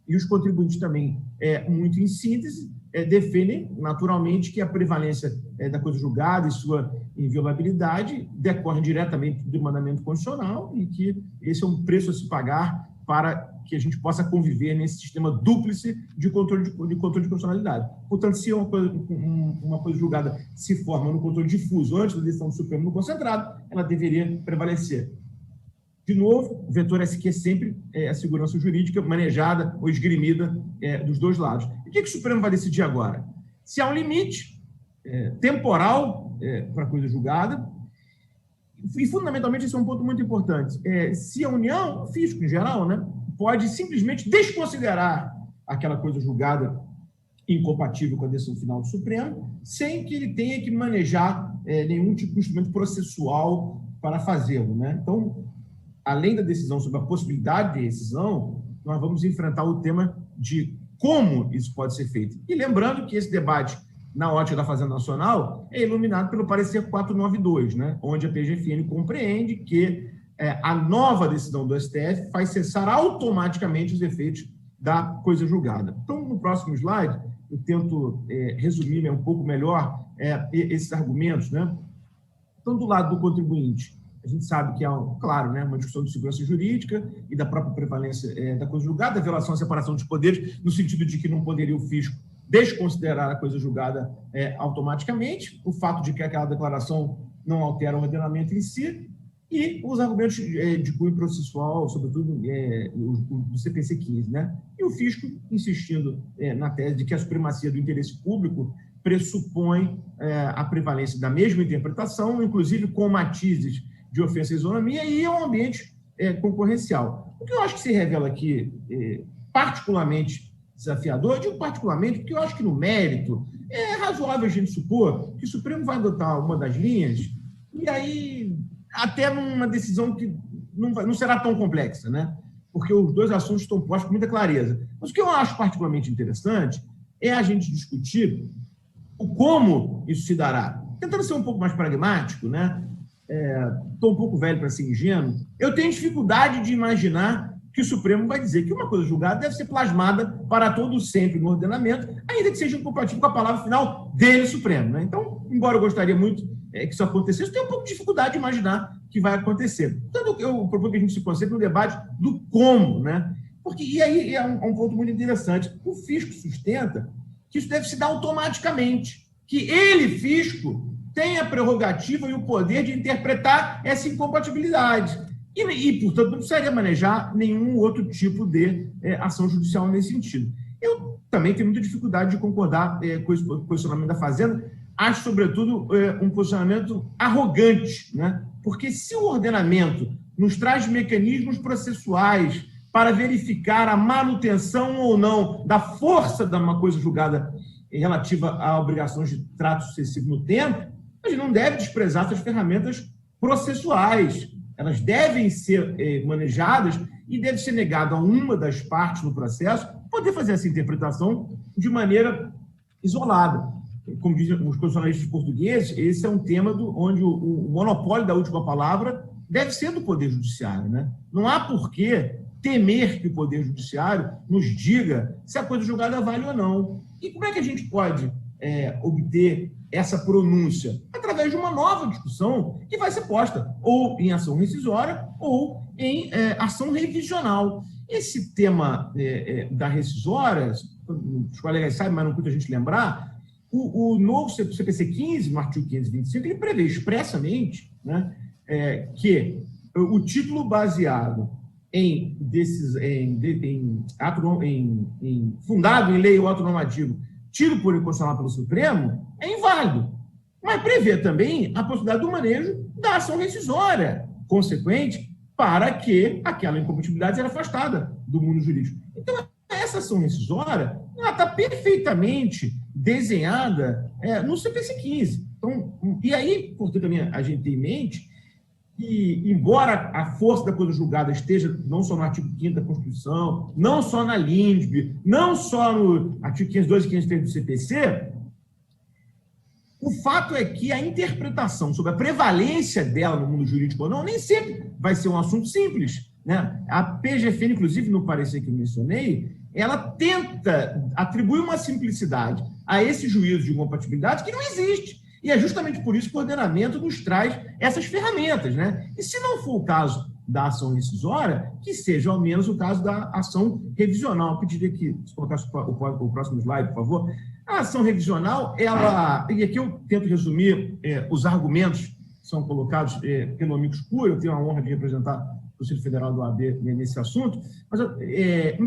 E os contribuintes também, muito em síntese, defendem naturalmente que a prevalência da coisa julgada e sua inviolabilidade decorrem diretamente do mandamento constitucional e que esse é um preço a se pagar para que a gente possa conviver nesse sistema dúplice de controle de constitucionalidade. Portanto, se uma coisa julgada se forma no controle difuso antes da decisão do Supremo no concentrado, ela deveria prevalecer. De novo, o vetor SQ sempre é a segurança jurídica manejada ou esgrimida dos dois lados. E o que o Supremo vai decidir agora? Se há um limite temporal para a coisa julgada, e fundamentalmente esse é um ponto muito importante, se a União, o fisco em geral, né, pode simplesmente desconsiderar aquela coisa julgada incompatível com a decisão final do Supremo, sem que ele tenha que manejar nenhum tipo de instrumento processual para fazê-lo, né? Então, além da decisão sobre a possibilidade de rescisão, nós vamos enfrentar o tema de como isso pode ser feito. E lembrando que esse debate, na ótica da Fazenda Nacional, é iluminado pelo parecer 492, né? Onde a PGFN compreende que a nova decisão do STF faz cessar automaticamente os efeitos da coisa julgada. Então, no próximo slide, eu tento resumir um pouco melhor esses argumentos, né? Então, do lado do contribuinte, a gente sabe que há, claro, né, uma discussão de segurança jurídica e da própria prevalência da coisa julgada, a violação à separação dos poderes, no sentido de que não poderia o fisco desconsiderar a coisa julgada automaticamente, o fato de que aquela declaração não altera o ordenamento em si, e os argumentos de cunho processual, sobretudo do CPC 15, né? E o fisco insistindo na tese de que a supremacia do interesse público pressupõe a prevalência da mesma interpretação, inclusive com matizes de ofensa à isonomia e um ambiente concorrencial. O que eu acho que se revela aqui particularmente desafiador, eu digo particularmente porque eu acho que no mérito é razoável a gente supor que o Supremo vai adotar uma das linhas e aí até numa decisão que não será tão complexa, né? Porque os dois assuntos estão postos com muita clareza. Mas o que eu acho particularmente interessante é a gente discutir o como isso se dará. Tentando ser um pouco mais pragmático, né? Estou um pouco velho para ser ingênuo, eu tenho dificuldade de imaginar que o Supremo vai dizer que uma coisa julgada deve ser plasmada para todo sempre no ordenamento, ainda que seja incompatível com a palavra final dele, Supremo, né? Então, embora eu gostaria muito que isso acontecesse, eu tenho um pouco de dificuldade de imaginar que vai acontecer. Então, eu proponho que a gente se concentre no debate do como, né? Porque, e aí é um ponto muito interessante. O fisco sustenta que isso deve se dar automaticamente, que ele, fisco, tem a prerrogativa e o poder de interpretar essa incompatibilidade. E, portanto, não precisaria manejar nenhum outro tipo de ação judicial nesse sentido. Eu também tenho muita dificuldade de concordar com esse posicionamento da Fazenda. Acho, sobretudo, um posicionamento arrogante, né? Porque se o ordenamento nos traz mecanismos processuais para verificar a manutenção ou não da força de uma coisa julgada relativa a obrigações de trato sucessivo no tempo, a gente não deve desprezar essas ferramentas processuais. Elas devem ser manejadas e deve ser negado a uma das partes no processo poder fazer essa interpretação de maneira isolada. Como dizem os constitucionalistas portugueses, esse é um tema onde o monopólio da última palavra deve ser do Poder Judiciário, né? Não há por que temer que o Poder Judiciário nos diga se a coisa julgada vale ou não. E como é que a gente pode obter essa pronúncia? Através de uma nova discussão que vai ser posta ou em ação rescisória ou em ação revisional. Esse tema da rescisória, os colegas sabem, mas não custa a gente lembrar, o novo CPC 15, no artigo 525, ele prevê expressamente, né, que o título baseado fundado em lei ou ato normativo tido por inconstitucional pelo Supremo é inválido. Mas prevê também a possibilidade do manejo da ação rescisória consequente para que aquela incompatibilidade seja afastada do mundo jurídico. Então, essa ação rescisória está perfeitamente desenhada no CPC 15. Então, e aí, portanto, também a gente tem em mente que, embora a força da coisa julgada esteja não só no artigo 5º da Constituição, não só na LINDB, não só no artigo 502 e 503 do CPC, o fato é que a interpretação sobre a prevalência dela no mundo jurídico ou não, nem sempre vai ser um assunto simples, né? A PGFN, inclusive, no parecer que eu mencionei, ela tenta atribuir uma simplicidade a esse juízo de incompatibilidade que não existe. E é justamente por isso que o ordenamento nos traz essas ferramentas, né? E se não for o caso da ação rescisória, que seja ao menos o caso da ação revisional. Eu pediria que se colocasse o próximo slide, por favor. A ação revisional, e aqui eu tento resumir os argumentos que são colocados pelo amigo Escuro, eu tenho a honra de representar Conselho Federal do OAB nesse assunto, mas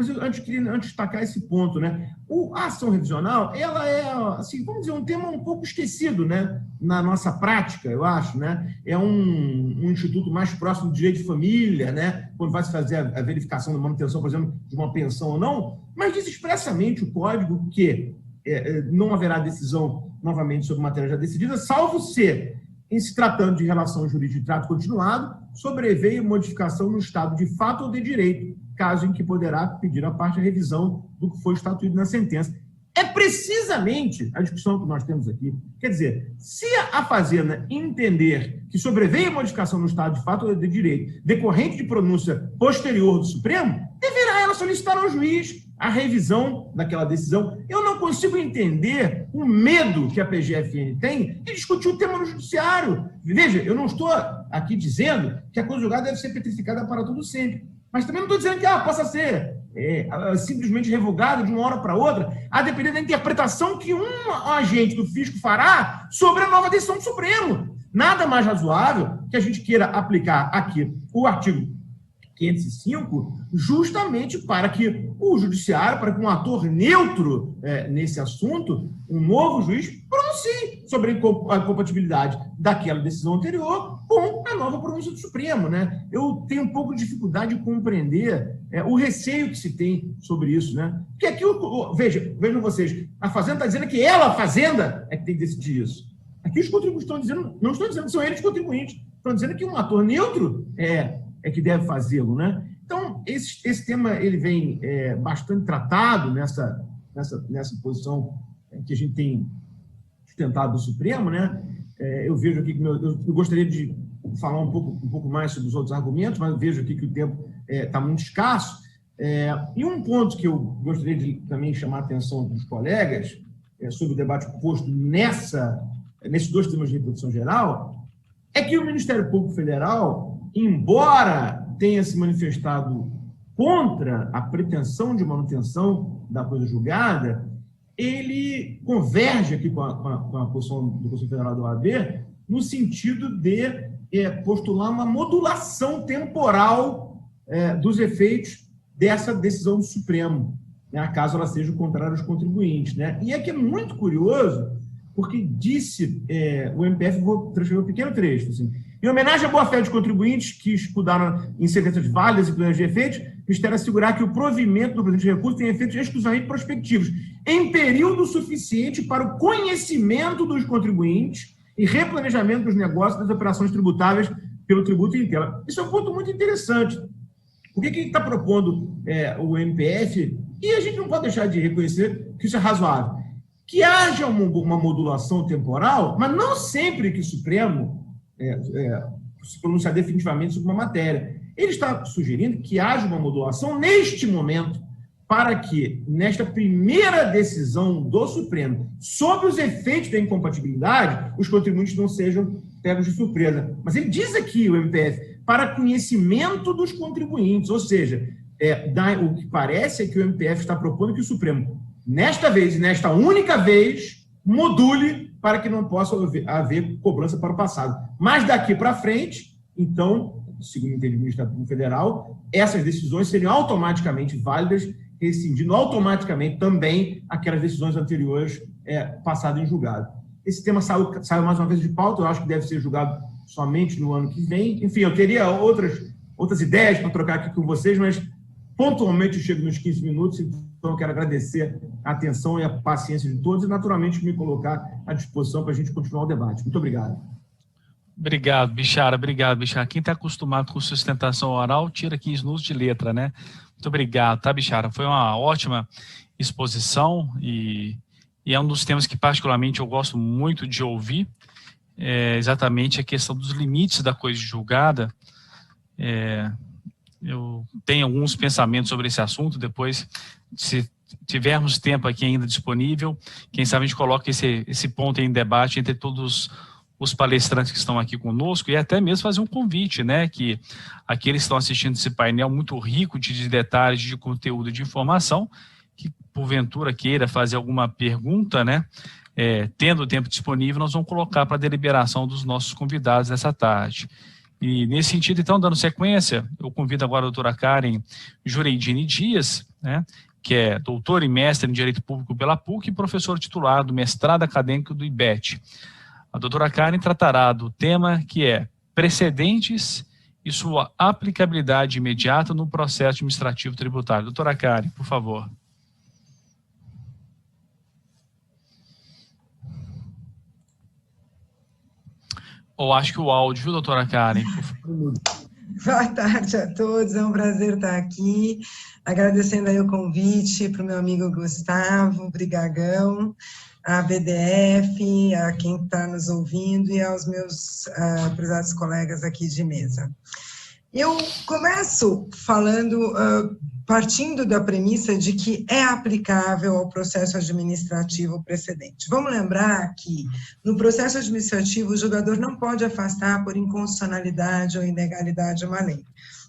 eu antes queria destacar esse ponto, né? A ação revisional, ela é, assim, vamos dizer, um tema um pouco esquecido, né? Na nossa prática, eu acho, né? É um instituto mais próximo do direito de família, né? Quando vai se fazer a verificação da manutenção, por exemplo, de uma pensão ou não, mas diz expressamente o Código que não haverá decisão novamente sobre matéria já decidida, salvo se, em se tratando de relação jurídica de trato continuado, sobreveio modificação no estado de fato ou de direito, caso em que poderá pedir a parte a revisão do que foi estatuído na sentença. É precisamente a discussão que nós temos aqui. Quer dizer, se a Fazenda entender que sobreveio modificação no estado de fato ou de direito decorrente de pronúncia posterior do Supremo, deverá ela solicitar ao juiz a revisão daquela decisão. Eu não consigo entender o medo que a PGFN tem de discutir o tema no judiciário. Veja, eu não estou aqui dizendo que a coisa julgada deve ser petrificada para todo sempre, mas também não estou dizendo que possa ser simplesmente revogada de uma hora para outra, a depender da interpretação que um agente do fisco fará sobre a nova decisão do Supremo. Nada mais razoável que a gente queira aplicar aqui o artigo 505, justamente para que o judiciário, para que um ator neutro nesse assunto, um novo juiz, pronuncie sobre a incompatibilidade daquela decisão anterior com a nova pronúncia do Supremo, né? Eu tenho um pouco de dificuldade de compreender o receio que se tem sobre isso, né? Porque aqui, vejam vocês, a Fazenda está dizendo que ela, a Fazenda, é que tem que decidir isso. Aqui os contribuintes estão dizendo, não estão dizendo que são eles os contribuintes, estão dizendo que um ator neutro é que deve fazê-lo, né? Então, esse tema ele vem bastante tratado nessa posição que a gente tem sustentado do Supremo, né? Eu vejo aqui que eu gostaria de falar um pouco mais sobre os outros argumentos, mas eu vejo aqui que o tempo está muito escasso. E um ponto que eu gostaria de também chamar a atenção dos colegas sobre o debate posto nesses dois temas de reprodução geral é que o Ministério Público Federal, embora tenha se manifestado contra a pretensão de manutenção da coisa julgada, ele converge aqui com a posição do Conselho Federal do OAB no sentido de postular uma modulação temporal dos efeitos dessa decisão do Supremo, né, caso ela seja contrária aos contribuintes, né? E é que é muito curioso, porque disse o MPF, vou transcrever um pequeno trecho, assim: em homenagem à boa-fé dos contribuintes que escudaram em sentenças válidas e plenas de efeitos, o Ministério assegurar que o provimento do presente recurso tem efeitos exclusivamente prospectivos, em período suficiente para o conhecimento dos contribuintes e replanejamento dos negócios das operações tributáveis pelo tributo em tela. Isso é um ponto muito interessante. Por que está propondo o MPF? E a gente não pode deixar de reconhecer que isso é razoável. Que haja uma modulação temporal, mas não sempre que o Supremo se pronunciar definitivamente sobre uma matéria. Ele está sugerindo que haja uma modulação neste momento, para que, nesta primeira decisão do Supremo, sobre os efeitos da incompatibilidade, os contribuintes não sejam pegos de surpresa. Mas ele diz aqui, o MPF, para conhecimento dos contribuintes, ou seja, o que parece é que o MPF está propondo que o Supremo, nesta vez e nesta única vez, module para que não possa haver cobrança para o passado. Mas daqui para frente, então, segundo o entendimento do Ministério Público Federal, essas decisões seriam automaticamente válidas, rescindindo automaticamente também aquelas decisões anteriores passadas em julgado. Esse tema saiu mais uma vez de pauta, eu acho que deve ser julgado somente no ano que vem. Enfim, eu teria outras ideias para trocar aqui com vocês, mas pontualmente eu chego nos 15 minutos, então eu quero agradecer a atenção e a paciência de todos e, naturalmente, me colocar à disposição para a gente continuar o debate. Muito obrigado. Obrigado, Bichara. Obrigado, Bichara. Quem está acostumado com sustentação oral, tira 15 minutos de letra, né? Muito obrigado, tá, Bichara? Foi uma ótima exposição e é um dos temas que, particularmente, eu gosto muito de ouvir, exatamente a questão dos limites da coisa julgada. Eu tenho alguns pensamentos sobre esse assunto, depois, se tivermos tempo aqui ainda disponível, quem sabe a gente coloca esse ponto em debate entre todos os palestrantes que estão aqui conosco e até mesmo fazer um convite, né, que aqueles que estão assistindo esse painel muito rico de detalhes, de conteúdo, de informação, que porventura queira fazer alguma pergunta, né, tendo o tempo disponível, nós vamos colocar para a deliberação dos nossos convidados essa tarde. E, nesse sentido, então, dando sequência, eu convido agora a doutora Karen Jureidini Dias, né, que é doutora e mestre em Direito Público pela PUC e professor titular do mestrado acadêmico do IBET. A doutora Karen tratará do tema que é precedentes e sua aplicabilidade imediata no processo administrativo tributário. Doutora Karen, por favor. Ou acho que o áudio, viu, doutora Karen? Boa tarde a todos, é um prazer estar aqui, agradecendo aí o convite para o meu amigo Gustavo Brigagão, à BDF, a quem está nos ouvindo e aos meus prezados colegas aqui de mesa. Eu começo falando, partindo da premissa de que é aplicável ao processo administrativo precedente. Vamos lembrar que, no processo administrativo, o julgador não pode afastar por inconstitucionalidade ou ilegalidade uma lei.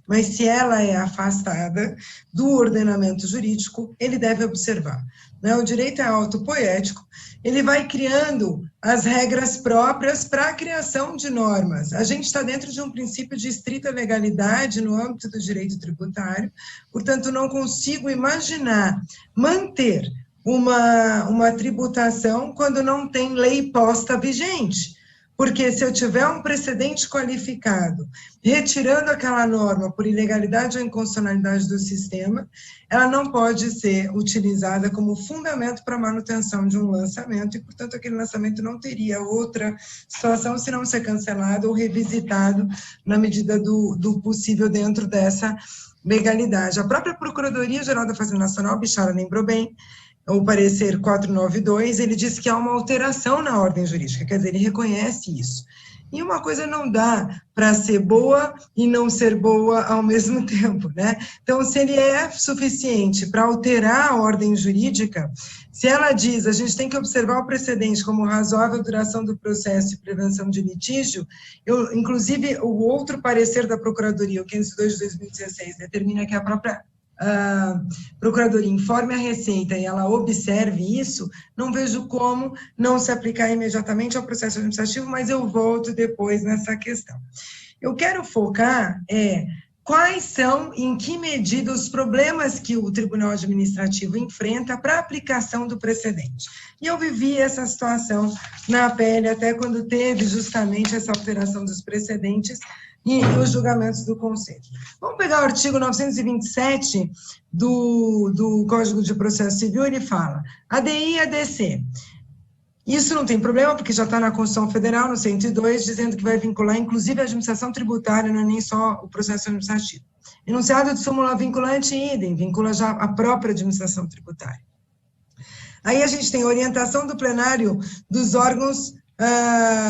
Mas, se ela é afastada do ordenamento jurídico, ele deve observar. Né? O direito é autopoético, ele vai criando as regras próprias para a criação de normas. A gente está dentro de um princípio de estrita legalidade no âmbito do direito tributário, portanto, não consigo imaginar manter uma tributação quando não tem lei posta vigente. Porque se eu tiver um precedente qualificado, retirando aquela norma por ilegalidade ou inconstitucionalidade do sistema, ela não pode ser utilizada como fundamento para a manutenção de um lançamento, e, portanto, aquele lançamento não teria outra situação se não ser cancelado ou revisitado na medida do possível dentro dessa legalidade. A própria Procuradoria-Geral da Fazenda Nacional, Bichara lembrou bem, o parecer 492, ele diz que há uma alteração na ordem jurídica, quer dizer, ele reconhece isso. E uma coisa não dá para ser boa e não ser boa ao mesmo tempo, né? Então, se ele é suficiente para alterar a ordem jurídica, se ela diz a gente tem que observar o precedente como razoável duração do processo e prevenção de litígio, inclusive o outro parecer da Procuradoria, o 502 de 2016, determina que a própria Procuradoria informe a Receita e ela observe isso, não vejo como não se aplicar imediatamente ao processo administrativo, mas eu volto depois nessa questão. Eu quero focar quais são, em que medida, os problemas que o Tribunal Administrativo enfrenta para a aplicação do precedente. E eu vivi essa situação na pele até quando teve justamente essa alteração dos precedentes e os julgamentos do Conselho. Vamos pegar o artigo 927 do Código de Processo Civil, ele fala, ADI e ADC. Isso não tem problema, porque já está na Constituição Federal, no 102, dizendo que vai vincular, inclusive, a administração tributária, não é nem só o processo administrativo. Enunciado de súmula vinculante, idem, vincula já a própria administração tributária. Aí a gente tem orientação do plenário dos órgãos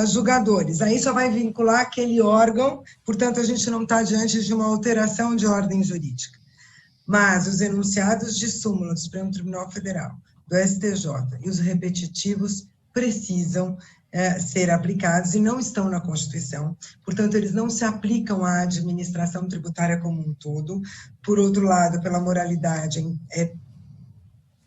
julgadores, aí só vai vincular aquele órgão, portanto, a gente não está diante de uma alteração de ordem jurídica. Mas os enunciados de súmula do Supremo Tribunal Federal, do STJ e os repetitivos precisam ser aplicados e não estão na Constituição, portanto, eles não se aplicam à administração tributária como um todo. Por outro lado, pela moralidade, é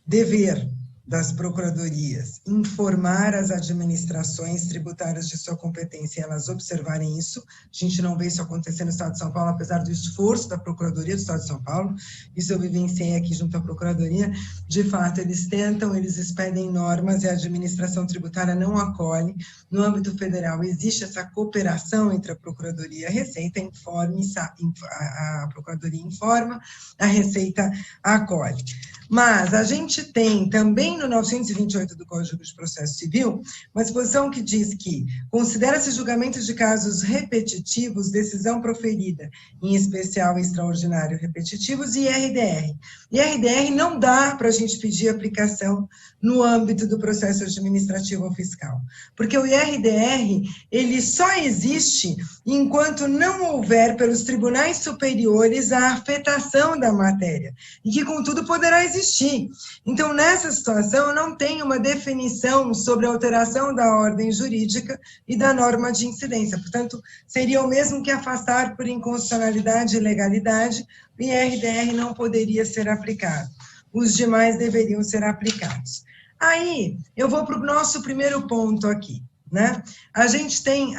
dever das procuradorias informar as administrações tributárias de sua competência e elas observarem isso. A gente não vê isso acontecer no Estado de São Paulo, apesar do esforço da Procuradoria do Estado de São Paulo, isso eu vivenciei aqui junto à Procuradoria, de fato, eles tentam, eles expedem normas e a administração tributária não acolhe. No âmbito federal, existe essa cooperação entre a Procuradoria e a Receita, a Procuradoria informa, a Receita acolhe. Mas a gente tem também no 928 do Código de Processo Civil uma disposição que diz que considera-se julgamento de casos repetitivos, decisão proferida, em especial extraordinário repetitivos, e IRDR. IRDR não dá para a gente pedir aplicação no âmbito do processo administrativo ou fiscal, porque o IRDR, ele só existe enquanto não houver pelos tribunais superiores a afetação da matéria, e que, contudo, poderá existir. Então, nessa situação, não tem uma definição sobre a alteração da ordem jurídica e da norma de incidência. Portanto, seria o mesmo que afastar por inconstitucionalidade e ilegalidade, o IRDR não poderia ser aplicado. Os demais deveriam ser aplicados. Aí, eu vou para o nosso primeiro ponto aqui, né? A gente tem,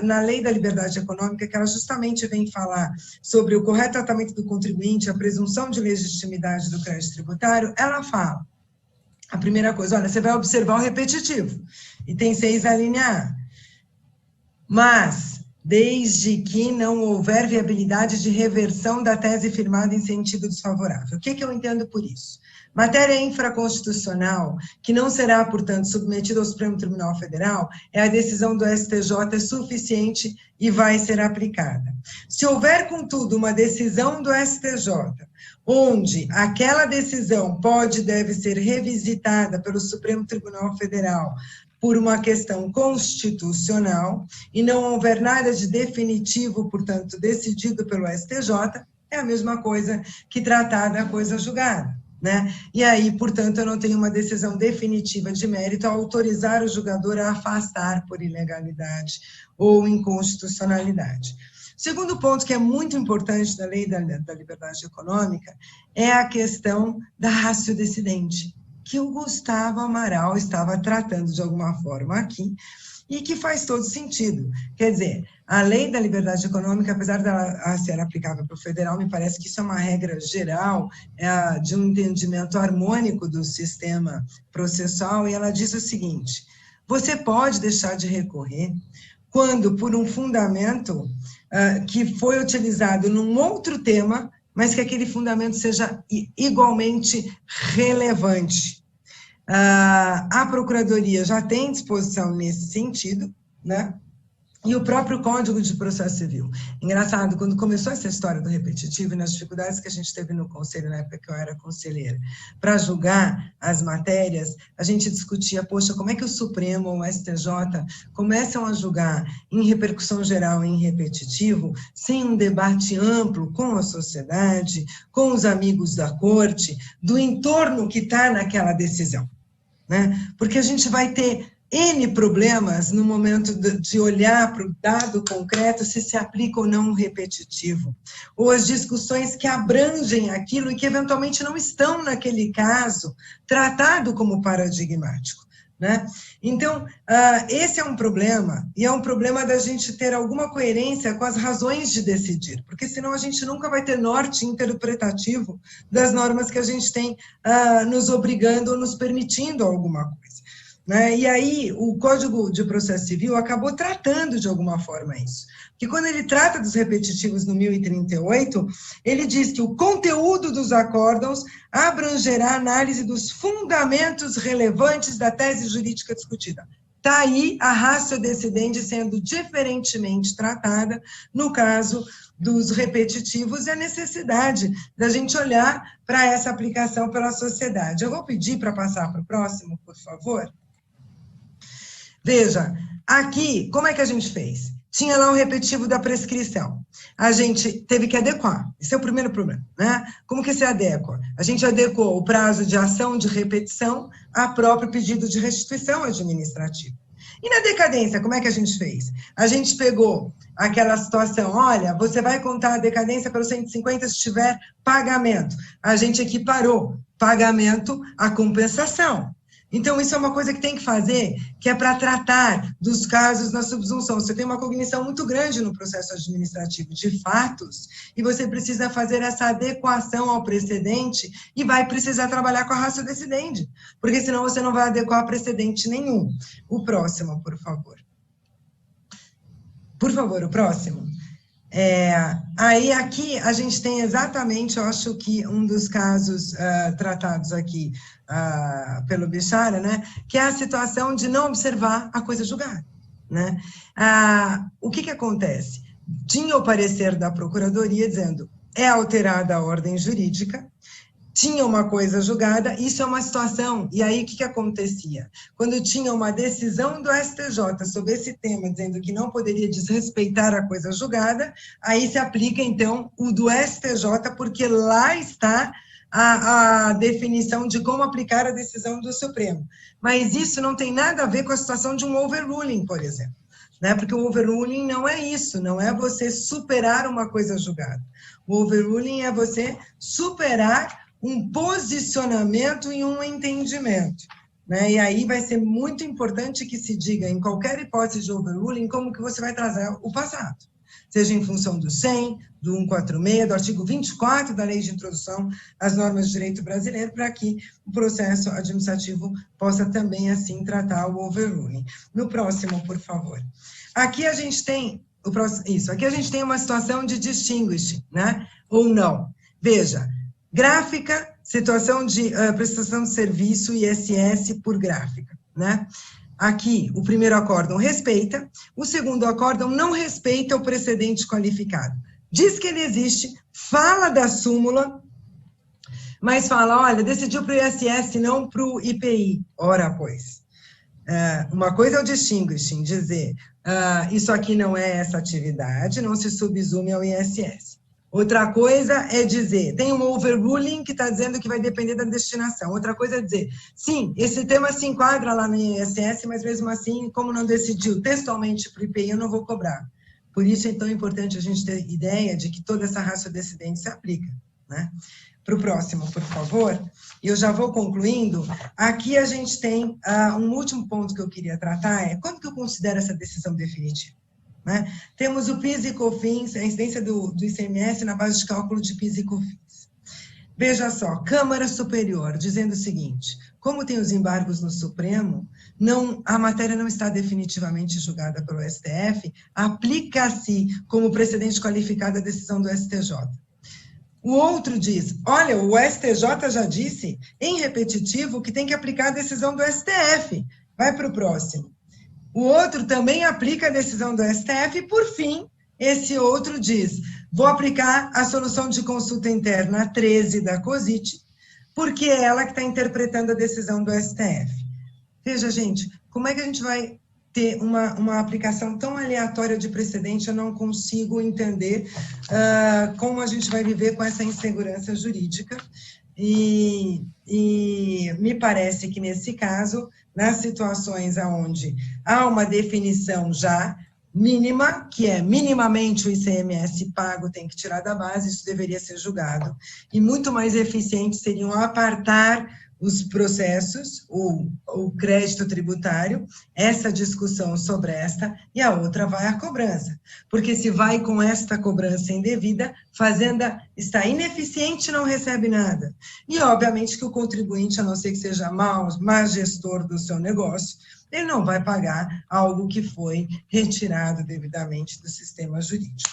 na Lei da Liberdade Econômica, que ela justamente vem falar sobre o correto tratamento do contribuinte, a presunção de legitimidade do crédito tributário, ela fala, a primeira coisa, olha, você vai observar o repetitivo, e tem 6 a linha A, mas desde que não houver viabilidade de reversão da tese firmada em sentido desfavorável. O que eu entendo por isso? Matéria infraconstitucional, que não será, portanto, submetida ao Supremo Tribunal Federal, a decisão do STJ é suficiente e vai ser aplicada. Se houver, contudo, uma decisão do STJ, onde aquela decisão pode e deve ser revisitada pelo Supremo Tribunal Federal por uma questão constitucional, e não houver nada de definitivo, portanto, decidido pelo STJ, é a mesma coisa que tratar da coisa julgada, né? E aí, portanto, eu não tenho uma decisão definitiva de mérito a autorizar o julgador a afastar por ilegalidade ou inconstitucionalidade. Segundo ponto que é muito importante da Lei da Liberdade Econômica é a questão da ratio decidente, que o Gustavo Amaral estava tratando de alguma forma aqui, e que faz todo sentido. Quer dizer, a Lei da Liberdade Econômica, apesar dela ser aplicável para o federal, me parece que isso é uma regra geral de um entendimento harmônico do sistema processual, e ela diz o seguinte: você pode deixar de recorrer quando, por um fundamento que foi utilizado num outro tema, mas que aquele fundamento seja igualmente relevante. A Procuradoria já tem disposição nesse sentido, né? E o próprio Código de Processo Civil. Engraçado, quando começou essa história do repetitivo e nas dificuldades que a gente teve no conselho, na época que eu era conselheira, para julgar as matérias, a gente discutia, poxa, como é que o Supremo ou o STJ começam a julgar em repercussão geral e em repetitivo, sem um debate amplo com a sociedade, com os amigos da corte, do entorno que está naquela decisão, né? Porque a gente vai ter N problemas no momento de olhar para o dado concreto, se aplica ou não um repetitivo, ou as discussões que abrangem aquilo e que eventualmente não estão naquele caso tratado como paradigmático, né? Então, esse é um problema, e é um problema da gente ter alguma coerência com as razões de decidir, porque senão a gente nunca vai ter norte interpretativo das normas que a gente tem nos obrigando ou nos permitindo alguma coisa, né? E aí, o Código de Processo Civil acabou tratando de alguma forma isso. Porque quando ele trata dos repetitivos no 1038, ele diz que o conteúdo dos acórdãos abrangerá a análise dos fundamentos relevantes da tese jurídica discutida. Está aí a ratio decidente sendo diferentemente tratada no caso dos repetitivos e a necessidade da gente olhar para essa aplicação pela sociedade. Eu vou pedir para passar para o próximo, por favor. Veja, aqui, como é que a gente fez? Tinha lá o repetitivo da prescrição. A gente teve que adequar. Esse é o primeiro problema, né? Como que se adequa? A gente adequou o prazo de ação de repetição a próprio pedido de restituição administrativa. E na decadência, como é que a gente fez? A gente pegou aquela situação, olha, você vai contar a decadência pelo 150 se tiver pagamento. A gente equiparou pagamento à compensação. Então, isso é uma coisa que tem que fazer, que é para tratar dos casos na subsunção. Você tem uma cognição muito grande no processo administrativo de fatos, e você precisa fazer essa adequação ao precedente e vai precisar trabalhar com a ratio decidente, porque senão você não vai adequar a precedente nenhum. O próximo, por favor. Por favor, o próximo. Aí aqui a gente tem exatamente, eu acho que um dos casos tratados aqui pelo Bichara, né, que é a situação de não observar a coisa julgada, né? O que acontece? Tinha o parecer da Procuradoria dizendo é alterada a ordem jurídica, tinha uma coisa julgada, isso é uma situação, e aí o que acontecia? Quando tinha uma decisão do STJ sobre esse tema, dizendo que não poderia desrespeitar a coisa julgada, aí se aplica, então, o do STJ, porque lá está a definição de como aplicar a decisão do Supremo. Mas isso não tem nada a ver com a situação de um overruling, por exemplo, né? Porque o overruling não é isso, não é você superar uma coisa julgada. O overruling é você superar um posicionamento e um entendimento. né? E aí vai ser muito importante que se diga, em qualquer hipótese de overruling, como que você vai trazer o passado, seja em função do 100, do 146, do artigo 24 da Lei de Introdução às Normas de Direito Brasileiro, para que o processo administrativo possa também, assim, tratar o overruling. No próximo, por favor. Aqui a gente tem, aqui a gente tem uma situação de distinguish, né? Ou não. Veja, gráfica, situação de prestação de serviço, ISS por gráfica, né? Aqui, o primeiro acórdão respeita, o segundo acórdão não respeita o precedente qualificado. Diz que ele existe, fala da súmula, mas fala, olha, decidiu para o ISS, não para o IPI. Ora, pois. Uma coisa é o distinguishing, dizer, isso aqui não é essa atividade, não se subsume ao ISS. Outra coisa é dizer, tem um overruling que está dizendo que vai depender da destinação. Outra coisa é dizer, sim, esse tema se enquadra lá no ISS, mas mesmo assim, como não decidiu textualmente para o IPI, eu não vou cobrar. Por isso é tão importante a gente ter ideia de que toda essa ratio decidente se aplica, né? Para o próximo, por favor. Eu já vou concluindo. Aqui a gente tem um último ponto que eu queria tratar, é quando que eu considero essa decisão definitiva? Né? Temos o PIS e COFINS, a incidência do ICMS na base de cálculo de PIS e COFINS. Veja só, Câmara Superior, dizendo o seguinte, como tem os embargos no Supremo, a matéria não está definitivamente julgada pelo STF, aplica-se como precedente qualificado a decisão do STJ. O outro diz, olha, o STJ já disse, em repetitivo, que tem que aplicar a decisão do STF. Vai para o próximo. O outro também aplica a decisão do STF e, por fim, esse outro diz, vou aplicar a solução de consulta interna 13 da COSIT, porque é ela que está interpretando a decisão do STF. Veja, gente, como é que a gente vai ter uma aplicação tão aleatória de precedente? Eu não consigo entender como a gente vai viver com essa insegurança jurídica. E me parece que, nesse caso, nas situações onde há uma definição já mínima, que é minimamente o ICMS pago tem que tirar da base, isso deveria ser julgado. E muito mais eficiente seriam apartar os processos, o crédito tributário, essa discussão sobre esta, e a outra vai à cobrança. Porque se vai com esta cobrança indevida, Fazenda está ineficiente e não recebe nada. E, obviamente, que o contribuinte, a não ser que seja má gestor do seu negócio, ele não vai pagar algo que foi retirado devidamente do sistema jurídico.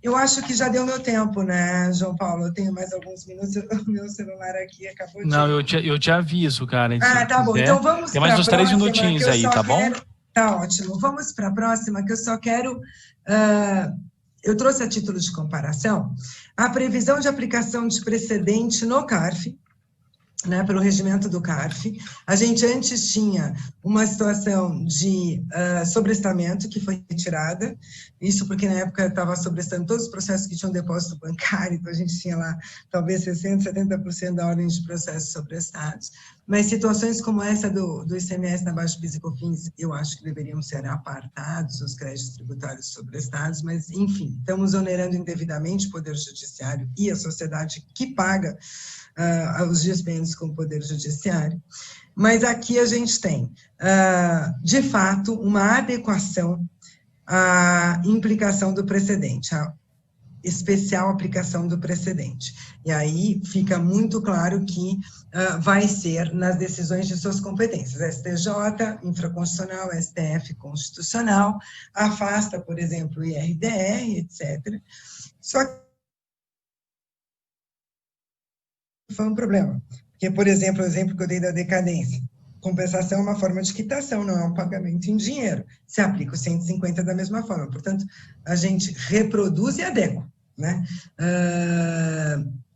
Eu acho que já deu meu tempo, né, João Paulo? Eu tenho mais alguns minutos, o meu celular aqui acabou de... Não, eu te aviso, cara. Tá bom. Então vamos para a próxima. Tem mais uns 3 minutinhos aí, tá bom? Tá ótimo. Vamos para a próxima, que eu só quero... eu trouxe a título de comparação a previsão de aplicação de precedente no CARF, né, pelo regimento do CARF. A gente antes tinha uma situação de sobrestamento que foi retirada, isso porque na época estava sobrestando todos os processos que tinham depósito bancário, então a gente tinha lá talvez 60%, 70% da ordem de processos sobrestados, mas situações como essa do ICMS na base de PIS e COFINS, eu acho que deveriam ser apartados, os créditos tributários sobrestados, mas enfim, estamos onerando indevidamente o Poder Judiciário e a sociedade que paga os dispensos com o Poder Judiciário, mas aqui a gente tem, de fato, uma adequação à implicação do precedente, a especial aplicação do precedente. E aí fica muito claro que vai ser nas decisões de suas competências, STJ, infraconstitucional, STF, constitucional, afasta, por exemplo, o IRDR, etc. Só que foi um problema, porque, por exemplo, o exemplo que eu dei da decadência, compensação é uma forma de quitação, não é um pagamento em dinheiro, se aplica o 150 da mesma forma, portanto, a gente reproduz e adequa, né?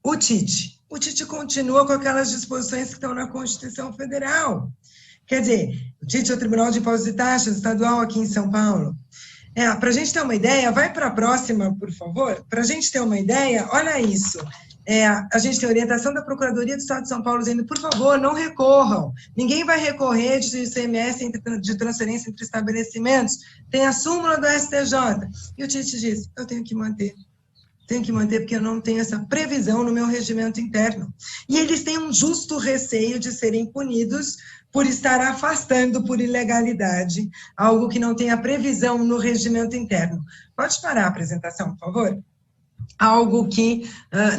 O TIT continua com aquelas disposições que estão na Constituição Federal, quer dizer, o TIT é o Tribunal de Impostos e Taxas Estadual aqui em São Paulo. Para a gente ter uma ideia, vai para a próxima, por favor, para a gente ter uma ideia, olha isso, a gente tem orientação da Procuradoria do Estado de São Paulo dizendo, por favor, não recorram, ninguém vai recorrer de ICMS de transferência entre estabelecimentos, tem a súmula do STJ, e o TIT diz, eu tenho que manter tenho que manter porque eu não tenho essa previsão no meu regimento interno. E eles têm um justo receio de serem punidos por estar afastando por ilegalidade, algo que não tem a previsão no regimento interno. Pode parar a apresentação, por favor? Algo que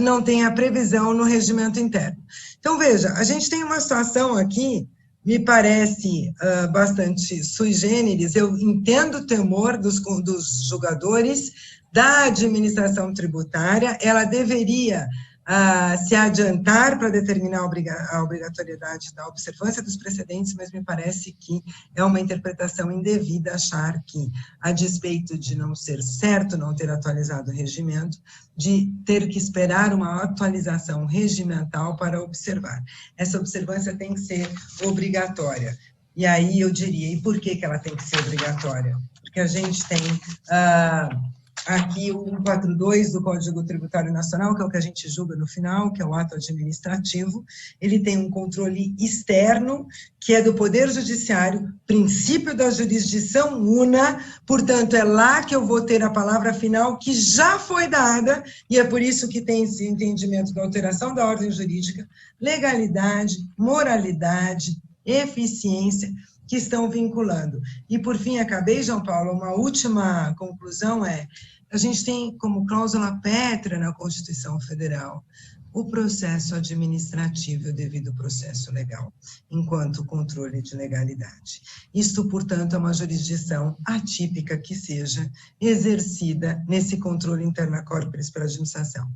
não tem a previsão no regimento interno. Então, veja, a gente tem uma situação aqui, me parece bastante sui generis, eu entendo o temor dos julgadores da administração tributária, ela deveria se adiantar para determinar a obrigatoriedade da observância dos precedentes, mas me parece que é uma interpretação indevida achar que, a despeito de não ser certo não ter atualizado o regimento, de ter que esperar uma atualização regimental para observar. Essa observância tem que ser obrigatória. E aí eu diria, e por que ela tem que ser obrigatória? Porque a gente tem aqui o 142 do Código Tributário Nacional, que é o que a gente julga no final, que é o ato administrativo. Ele tem um controle externo, que é do Poder Judiciário, princípio da jurisdição una, portanto, é lá que eu vou ter a palavra final, que já foi dada, e é por isso que tem esse entendimento da alteração da ordem jurídica, legalidade, moralidade, eficiência, que estão vinculando. E, por fim, acabei, João Paulo, uma última conclusão a gente tem como cláusula pétrea na Constituição Federal o processo administrativo e o devido processo legal, enquanto controle de legalidade. Isto, portanto, é uma jurisdição atípica que seja exercida nesse controle interna corporis pela administração.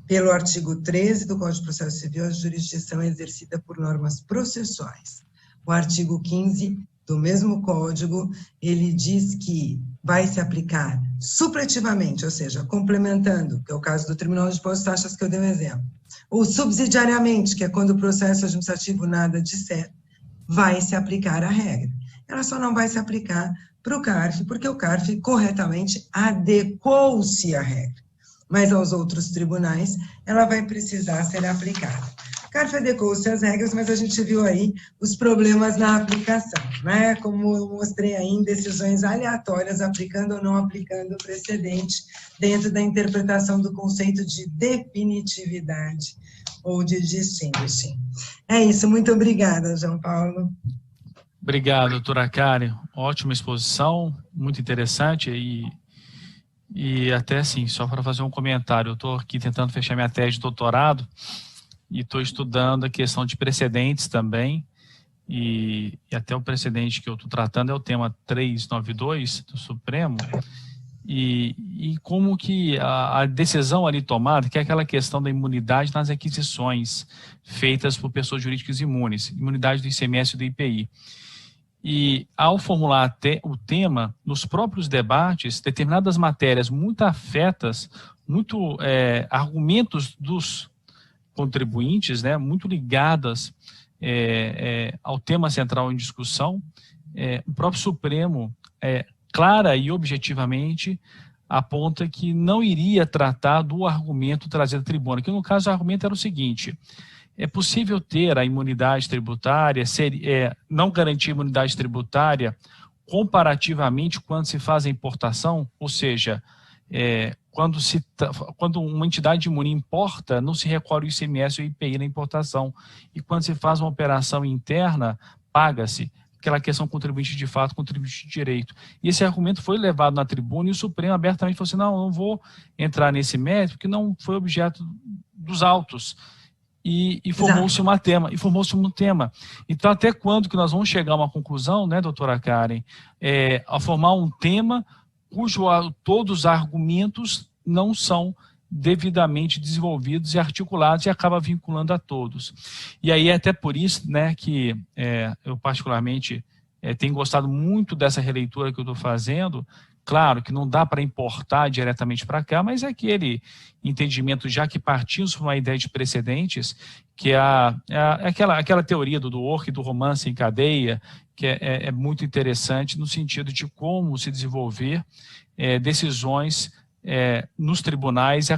Pelo artigo 13 do Código de Processo Civil, a jurisdição é exercida por normas processuais. O artigo 15 do mesmo código, ele diz que vai se aplicar supletivamente, ou seja, complementando, que é o caso do Tribunal de Impostos e Taxas que eu dei um exemplo, ou subsidiariamente, que é quando o processo administrativo nada disser, vai se aplicar a regra. Ela só não vai se aplicar para o CARF, porque o CARF corretamente adequou-se à regra, mas aos outros tribunais ela vai precisar ser aplicada. CARF adequou-se às regras, mas a gente viu aí os problemas na aplicação, né? Como eu mostrei aí em decisões aleatórias, aplicando ou não aplicando o precedente, dentro da interpretação do conceito de definitividade ou de distinguishing. É isso, muito obrigada, João Paulo. Obrigado, doutora Karen. Ótima exposição, muito interessante e até assim, só para fazer um comentário, eu estou aqui tentando fechar minha tese de doutorado, e estou estudando a questão de precedentes também, e até o precedente que eu estou tratando é o tema 392 do Supremo, e como que a decisão ali tomada, que é aquela questão da imunidade nas aquisições feitas por pessoas jurídicas imunes, imunidade do ICMS e do IPI. E ao formular o tema, nos próprios debates, determinadas matérias muito afetas, argumentos dos contribuintes, né, muito ligadas ao tema central em discussão, o próprio Supremo, clara e objetivamente, aponta que não iria tratar do argumento trazido à tribuna, que no caso o argumento era o seguinte: é possível ter a imunidade tributária, não garantir a imunidade tributária comparativamente quando se faz a importação, ou seja, quando uma entidade imune importa, não se recolhe o ICMS ou o IPI na importação. E quando se faz uma operação interna, paga-se. Aquela questão contribuinte de fato, contribuinte de direito. E esse argumento foi levado na tribuna e o Supremo abertamente falou assim, não vou entrar nesse mérito, porque não foi objeto dos autos. E formou-se um tema. Então, até quando que nós vamos chegar a uma conclusão, né, doutora Karen, a formar um tema todos os argumentos não são devidamente desenvolvidos e articulados e acaba vinculando a todos. E aí é até por isso, né, que eu particularmente tenho gostado muito dessa releitura que eu estou fazendo. Claro que não dá para importar diretamente para cá, mas é aquele entendimento, já que partimos para uma ideia de precedentes, que é aquela teoria do work, do romance em cadeia, que é muito interessante no sentido de como se desenvolver decisões nos tribunais e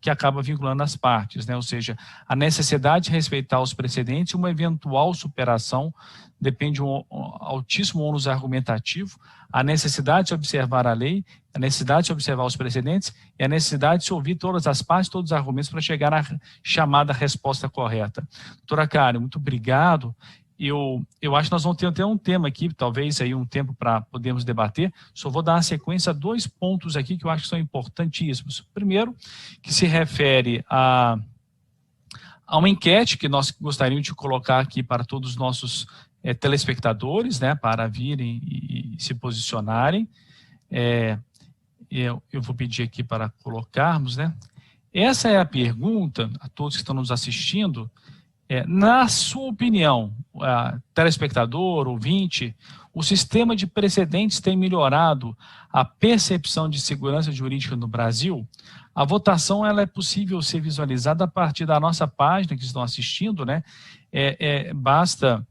que acaba vinculando as partes, né? Ou seja, a necessidade de respeitar os precedentes e uma eventual superação depende de um altíssimo ônus argumentativo, a necessidade de observar a lei, a necessidade de observar os precedentes e a necessidade de se ouvir todas as partes, todos os argumentos para chegar à chamada resposta correta. Doutora Karen, muito obrigado. Eu acho que nós vamos ter até um tema aqui, talvez aí um tempo para podermos debater. Só vou dar uma sequência a 2 pontos aqui que eu acho que são importantíssimos. Primeiro, que se refere a uma enquete que nós gostaríamos de colocar aqui para todos os nossos telespectadores, né, para virem e se posicionarem. Eu vou pedir aqui para colocarmos, né? Essa é a pergunta a todos que estão nos assistindo. Na sua opinião, telespectador, ouvinte, o sistema de precedentes tem melhorado a percepção de segurança jurídica no Brasil? A votação ela é possível ser visualizada a partir da nossa página que estão assistindo, né? Basta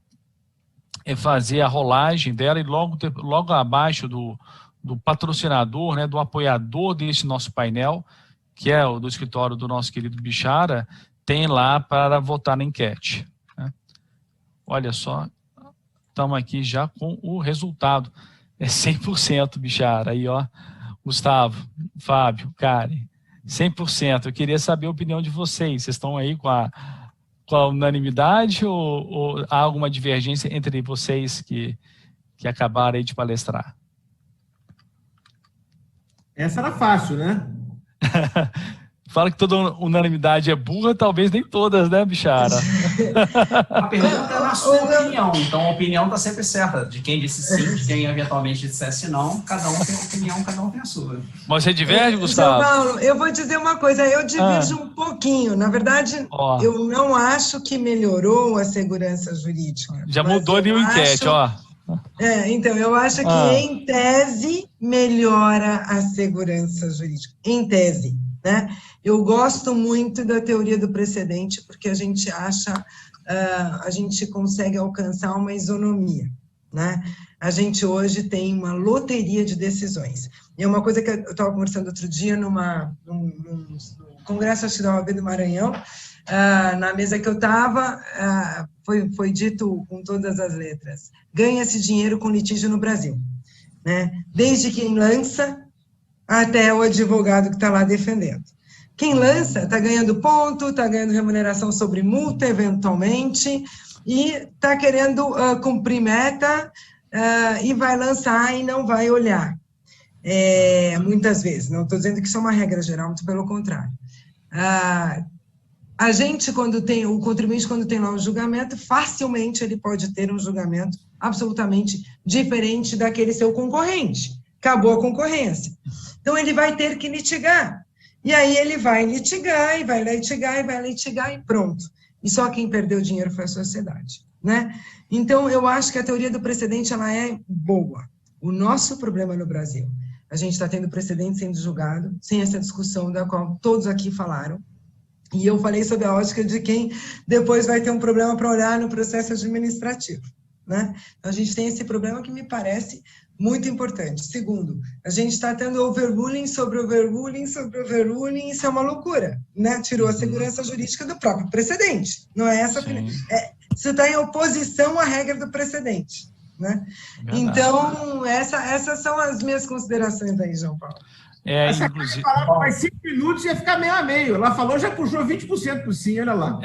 fazer a rolagem dela e logo abaixo do patrocinador, né, do apoiador desse nosso painel, que é o do escritório do nosso querido Bichara, tem lá para votar na enquete, né? Olha só, estamos aqui já com o resultado. 100%, Bichara. Aí, ó, Gustavo, Fábio, Karen, 100%. Eu queria saber a opinião de vocês. Vocês estão aí com a unanimidade ou há alguma divergência entre vocês que acabaram aí de palestrar? Essa era fácil, né? Fala que toda unanimidade é burra, talvez nem todas, né, Bichara? A pergunta é na sua opinião, então a opinião está sempre certa. De quem disse sim, de quem eventualmente dissesse não, cada um tem a opinião, cada um tem a sua. Mas você diverge, Gustavo? Paulo, eu vou dizer uma coisa, eu diverjo um pouquinho. Na verdade, eu não acho que melhorou a segurança jurídica. Já mudou ali o enquete, ó. Então, eu acho que em tese melhora a segurança jurídica. Em tese, né? Eu gosto muito da teoria do precedente, porque a gente acha, a gente consegue alcançar uma isonomia, né? A gente hoje tem uma loteria de decisões. E é uma coisa que eu estava conversando outro dia num congresso, acho que da OAB do Maranhão, na mesa que eu estava, foi dito com todas as letras: ganha-se dinheiro com litígio no Brasil, né? Desde quem lança até o advogado que está lá defendendo. Quem lança está ganhando ponto, está ganhando remuneração sobre multa, eventualmente, e está querendo cumprir meta e vai lançar e não vai olhar. Muitas vezes, não estou dizendo que isso é uma regra geral, muito pelo contrário. A gente, o contribuinte, quando tem lá um julgamento, facilmente ele pode ter um julgamento absolutamente diferente daquele seu concorrente. Acabou a concorrência. Então, ele vai ter que litigar. E aí ele vai litigar, e vai litigar, e vai litigar, e pronto. E só quem perdeu dinheiro foi a sociedade, né? Então, eu acho que a teoria do precedente, ela é boa. O nosso problema no Brasil, a gente está tendo precedente sendo julgado, sem essa discussão da qual todos aqui falaram, e eu falei sobre a ótica de quem depois vai ter um problema para olhar no processo administrativo, né? Então, a gente tem esse problema que me parece muito importante. Segundo, a gente está tendo overruling sobre overruling sobre overruling, isso é uma loucura, né? Tirou a segurança jurídica do próprio precedente, não é essa? Isso está em oposição à regra do precedente, né? Então, essas são as minhas considerações aí, João Paulo. Inclusive... Mais 5 minutos ia ficar meio a meio. Ela falou, já puxou 20% pro sim, olha lá.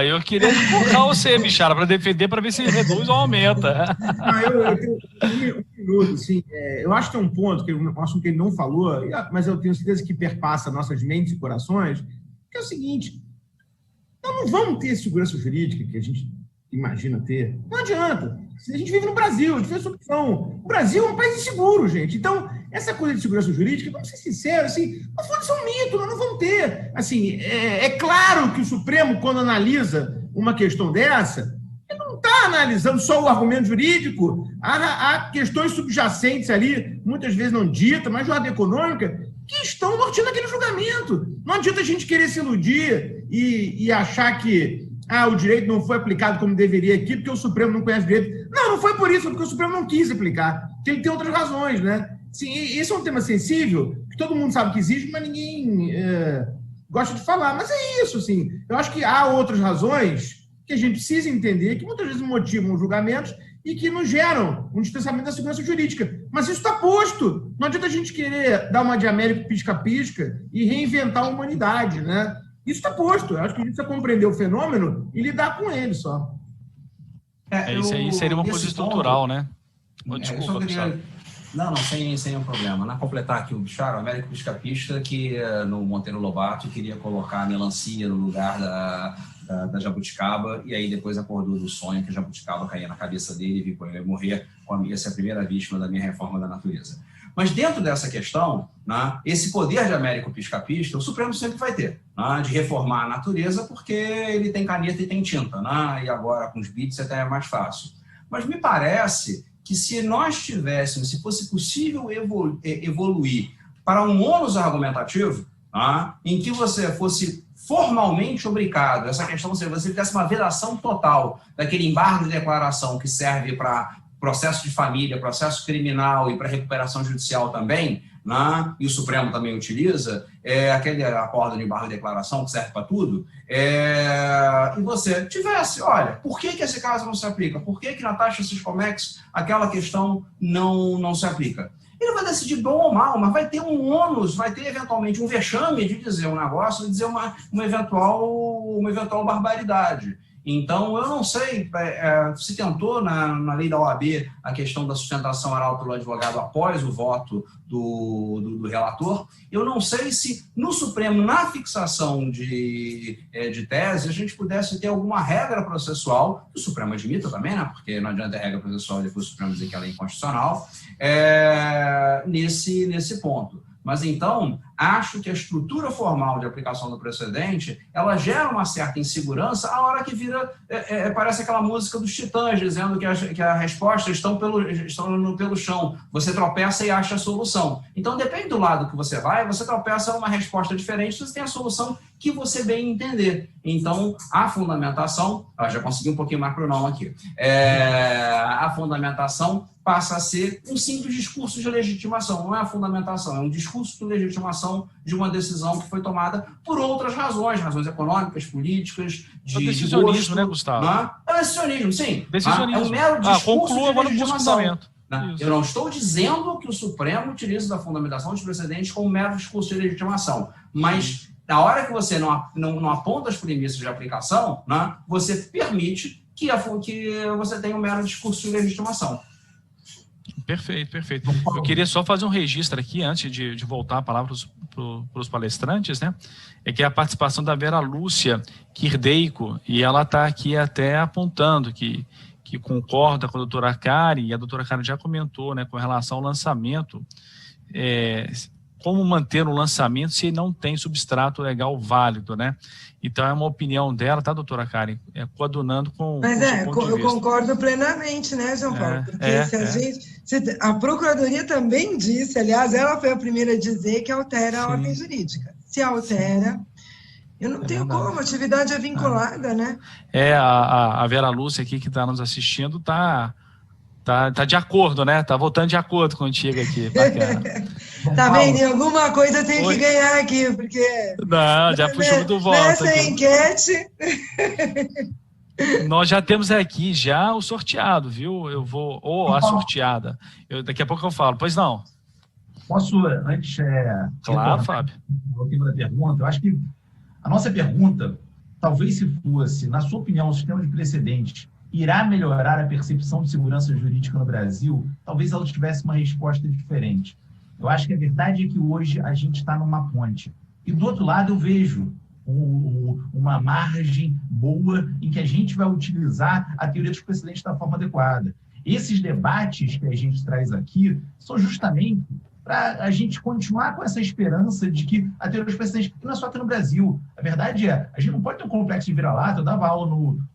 Eu queria empurrar você, Bichara, para defender, para ver se reduz ou aumenta. Eu tenho 1 minuto, assim. Eu acho que tem um ponto, que eu acho que ele não falou, mas eu tenho certeza que perpassa nossas mentes e corações, que é o seguinte: nós não vamos ter segurança jurídica que a gente imagina ter. Não adianta. A gente vive no Brasil, a gente fez solução. O Brasil é um país inseguro, gente. Então, essa coisa de segurança jurídica, vamos ser sinceros, assim, isso é um mito, nós não vamos ter. Assim, é claro que o Supremo, quando analisa uma questão dessa, ele não está analisando só o argumento jurídico, há questões subjacentes ali, muitas vezes não ditas, mas de ordem econômica, que estão norteando aquele julgamento. Não adianta a gente querer se iludir e achar que o direito não foi aplicado como deveria aqui, porque o Supremo não conhece direito. Não foi por isso, porque o Supremo não quis aplicar. Ele tem outras razões, né? Sim, esse é um tema sensível, porque todo mundo sabe que existe, mas ninguém gosta de falar. Mas é isso, assim. Eu acho que há outras razões que a gente precisa entender, que muitas vezes motivam os julgamentos e que nos geram um distanciamento da segurança jurídica. Mas isso está posto. Não adianta a gente querer dar uma de Américo pisca-pisca e reinventar a humanidade, né? Isso está posto. Eu acho que a gente precisa compreender o fenômeno e lidar com ele só. Isso aí seria uma coisa estrutural, né? Desculpa, Gustavo. Não, sem nenhum problema. Na completar aqui o Bicharo, o Américo Pisca-Pisca, que no Monteiro Lobato queria colocar a melancia no lugar da jabuticaba, e aí depois acordou do sonho que a jabuticaba caía na cabeça dele e viu ele morrer ia ser a primeira vítima da minha reforma da natureza. Mas dentro dessa questão, né, esse poder de Américo Pisca-Pisca, o Supremo sempre vai ter, né, de reformar a natureza, porque ele tem caneta e tem tinta, né, e agora com os bits até é mais fácil. Mas me parece que se nós tivéssemos, se fosse possível evoluir para um ônus argumentativo, tá, em que você fosse formalmente obrigado, essa questão, se você tivesse uma vedação total daquele embargo de declaração que serve para processo de família, processo criminal e para recuperação judicial também, né, e o Supremo também utiliza, aquele acordo de embargo de declaração que serve para tudo, e você tivesse, olha, por que esse caso não se aplica? Por que na taxa Siscomex aquela questão não se aplica? Ele vai decidir bom ou mal, mas vai ter um ônus, vai ter eventualmente um vexame de dizer um negócio, de dizer uma eventual barbaridade. Então, eu não sei, se tentou na lei da OAB a questão da sustentação oral pelo advogado após o voto do relator. Eu não sei se no Supremo, na fixação de tese, a gente pudesse ter alguma regra processual, que o Supremo admita também, né, porque não adianta a regra processual e depois o Supremo dizer que ela é inconstitucional, nesse ponto. Mas, então, acho que a estrutura formal de aplicação do precedente, ela gera uma certa insegurança a hora que vira, parece aquela música dos Titãs, dizendo que a resposta estão pelo chão. Você tropeça e acha a solução. Então, depende do lado que você vai, você tropeça numa resposta diferente, você tem a solução que você bem entender. Então, a fundamentação, já consegui um pouquinho mais pronome aqui, a fundamentação passa a ser um simples discurso de legitimação, não é a fundamentação, é um discurso de legitimação de uma decisão que foi tomada por outras razões econômicas, políticas, de decisionismo, gosto, né, Gustavo? Né? É decisionismo, sim. Decisionismo. É um mero discurso conclua de legitimação. Né? Eu não estou dizendo que o Supremo utiliza da fundamentação dos precedentes como um mero discurso de legitimação, mas na hora que você não aponta as premissas de aplicação, né, você permite que você tenha um mero discurso de legitimação. Perfeito. Eu queria só fazer um registro aqui, antes de voltar a palavra para os palestrantes, né? É que a participação da Vera Lúcia Quirdeico, e ela está aqui até apontando que concorda com a doutora Karen, e a doutora Karen já comentou, né, com relação ao lançamento, como manter o lançamento se não tem substrato legal válido, né? Então, é uma opinião dela, tá, doutora Karen? Coadunando com Mas o seu ponto de eu vista. Concordo plenamente, né, João Paulo? Porque a Procuradoria também disse, aliás, ela foi a primeira a dizer que altera a ordem jurídica. Se altera, eu não tenho como, a atividade é vinculada, né? A Vera Lúcia aqui, que está nos assistindo, tá de acordo, né? Tá votando de acordo contigo aqui. Tá vendo? Alguma coisa tem que ganhar aqui, porque... Não, já puxou do voto. Nessa enquete... Nós já temos aqui já o sorteado, viu? Eu vou... Ou a sorteada. Daqui a pouco eu falo. Pois não. Posso, antes... Claro, Fábio. O tema da pergunta. Eu acho que a nossa pergunta, talvez se fosse, na sua opinião, o sistema de precedentes irá melhorar a percepção de segurança jurídica no Brasil, talvez ela tivesse uma resposta diferente. Eu acho que a verdade é que hoje a gente está numa ponte. E do outro lado eu vejo uma margem boa em que a gente vai utilizar a teoria dos precedentes da forma adequada. Esses debates que a gente traz aqui são justamente para a gente continuar com essa esperança de que a teoria dos precedentes não é só aqui no Brasil. A verdade é, a gente não pode ter um complexo de vira-lata. Eu dava aula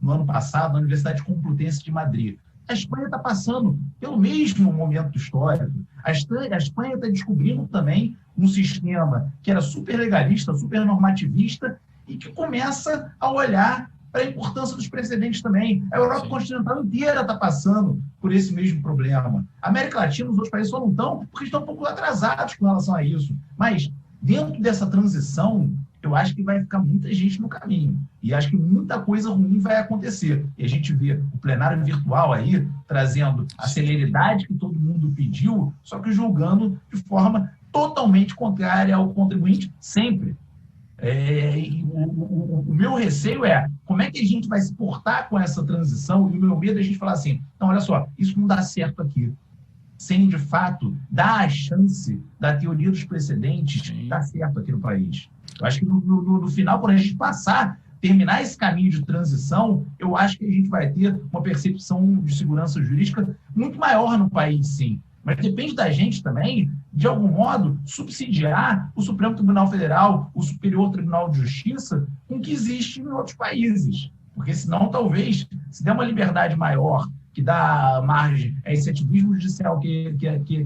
no ano passado na Universidade Complutense de Madrid. A Espanha está passando pelo mesmo momento histórico. A Espanha está descobrindo também um sistema que era super legalista, super normativista, e que começa a olhar para a importância dos precedentes também. A Europa continental inteira está passando por esse mesmo problema. A América Latina, os outros países só não estão porque estão um pouco atrasados com relação a isso. Mas, dentro dessa transição, eu acho que vai ficar muita gente no caminho. E acho que muita coisa ruim vai acontecer. E a gente vê o plenário virtual aí, trazendo a celeridade que todo mundo pediu, só que julgando de forma totalmente contrária ao contribuinte, sempre. E o meu receio é como é que a gente vai se portar com essa transição, e o meu medo é a gente falar assim, não, olha só, isso não dá certo aqui, sem, de fato, dar a chance da teoria dos precedentes dar certo aqui no país. Eu acho que no final, quando a gente terminar esse caminho de transição, eu acho que a gente vai ter uma percepção de segurança jurídica muito maior no país, sim. Mas depende da gente também, de algum modo, subsidiar o Supremo Tribunal Federal, o Superior Tribunal de Justiça, com o que existe em outros países. Porque senão, talvez, se der uma liberdade maior, que dá margem a esse ativismo judicial que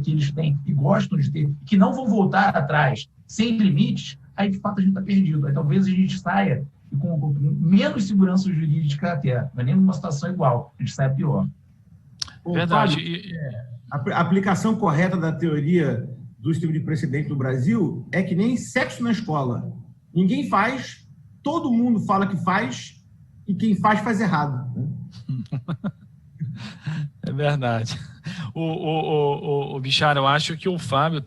eles têm e gostam de ter, que não vão voltar atrás sem limites, aí, de fato, a gente está perdido. Aí talvez a gente saia com menos segurança jurídica até, não é nem numa situação igual, a gente sai pior. Verdade. Fábio, a aplicação correta da teoria do sistema de precedente no Brasil é que nem sexo na escola. Ninguém faz, todo mundo fala que faz, e quem faz errado. É verdade. O Bichara, eu acho que o Fábio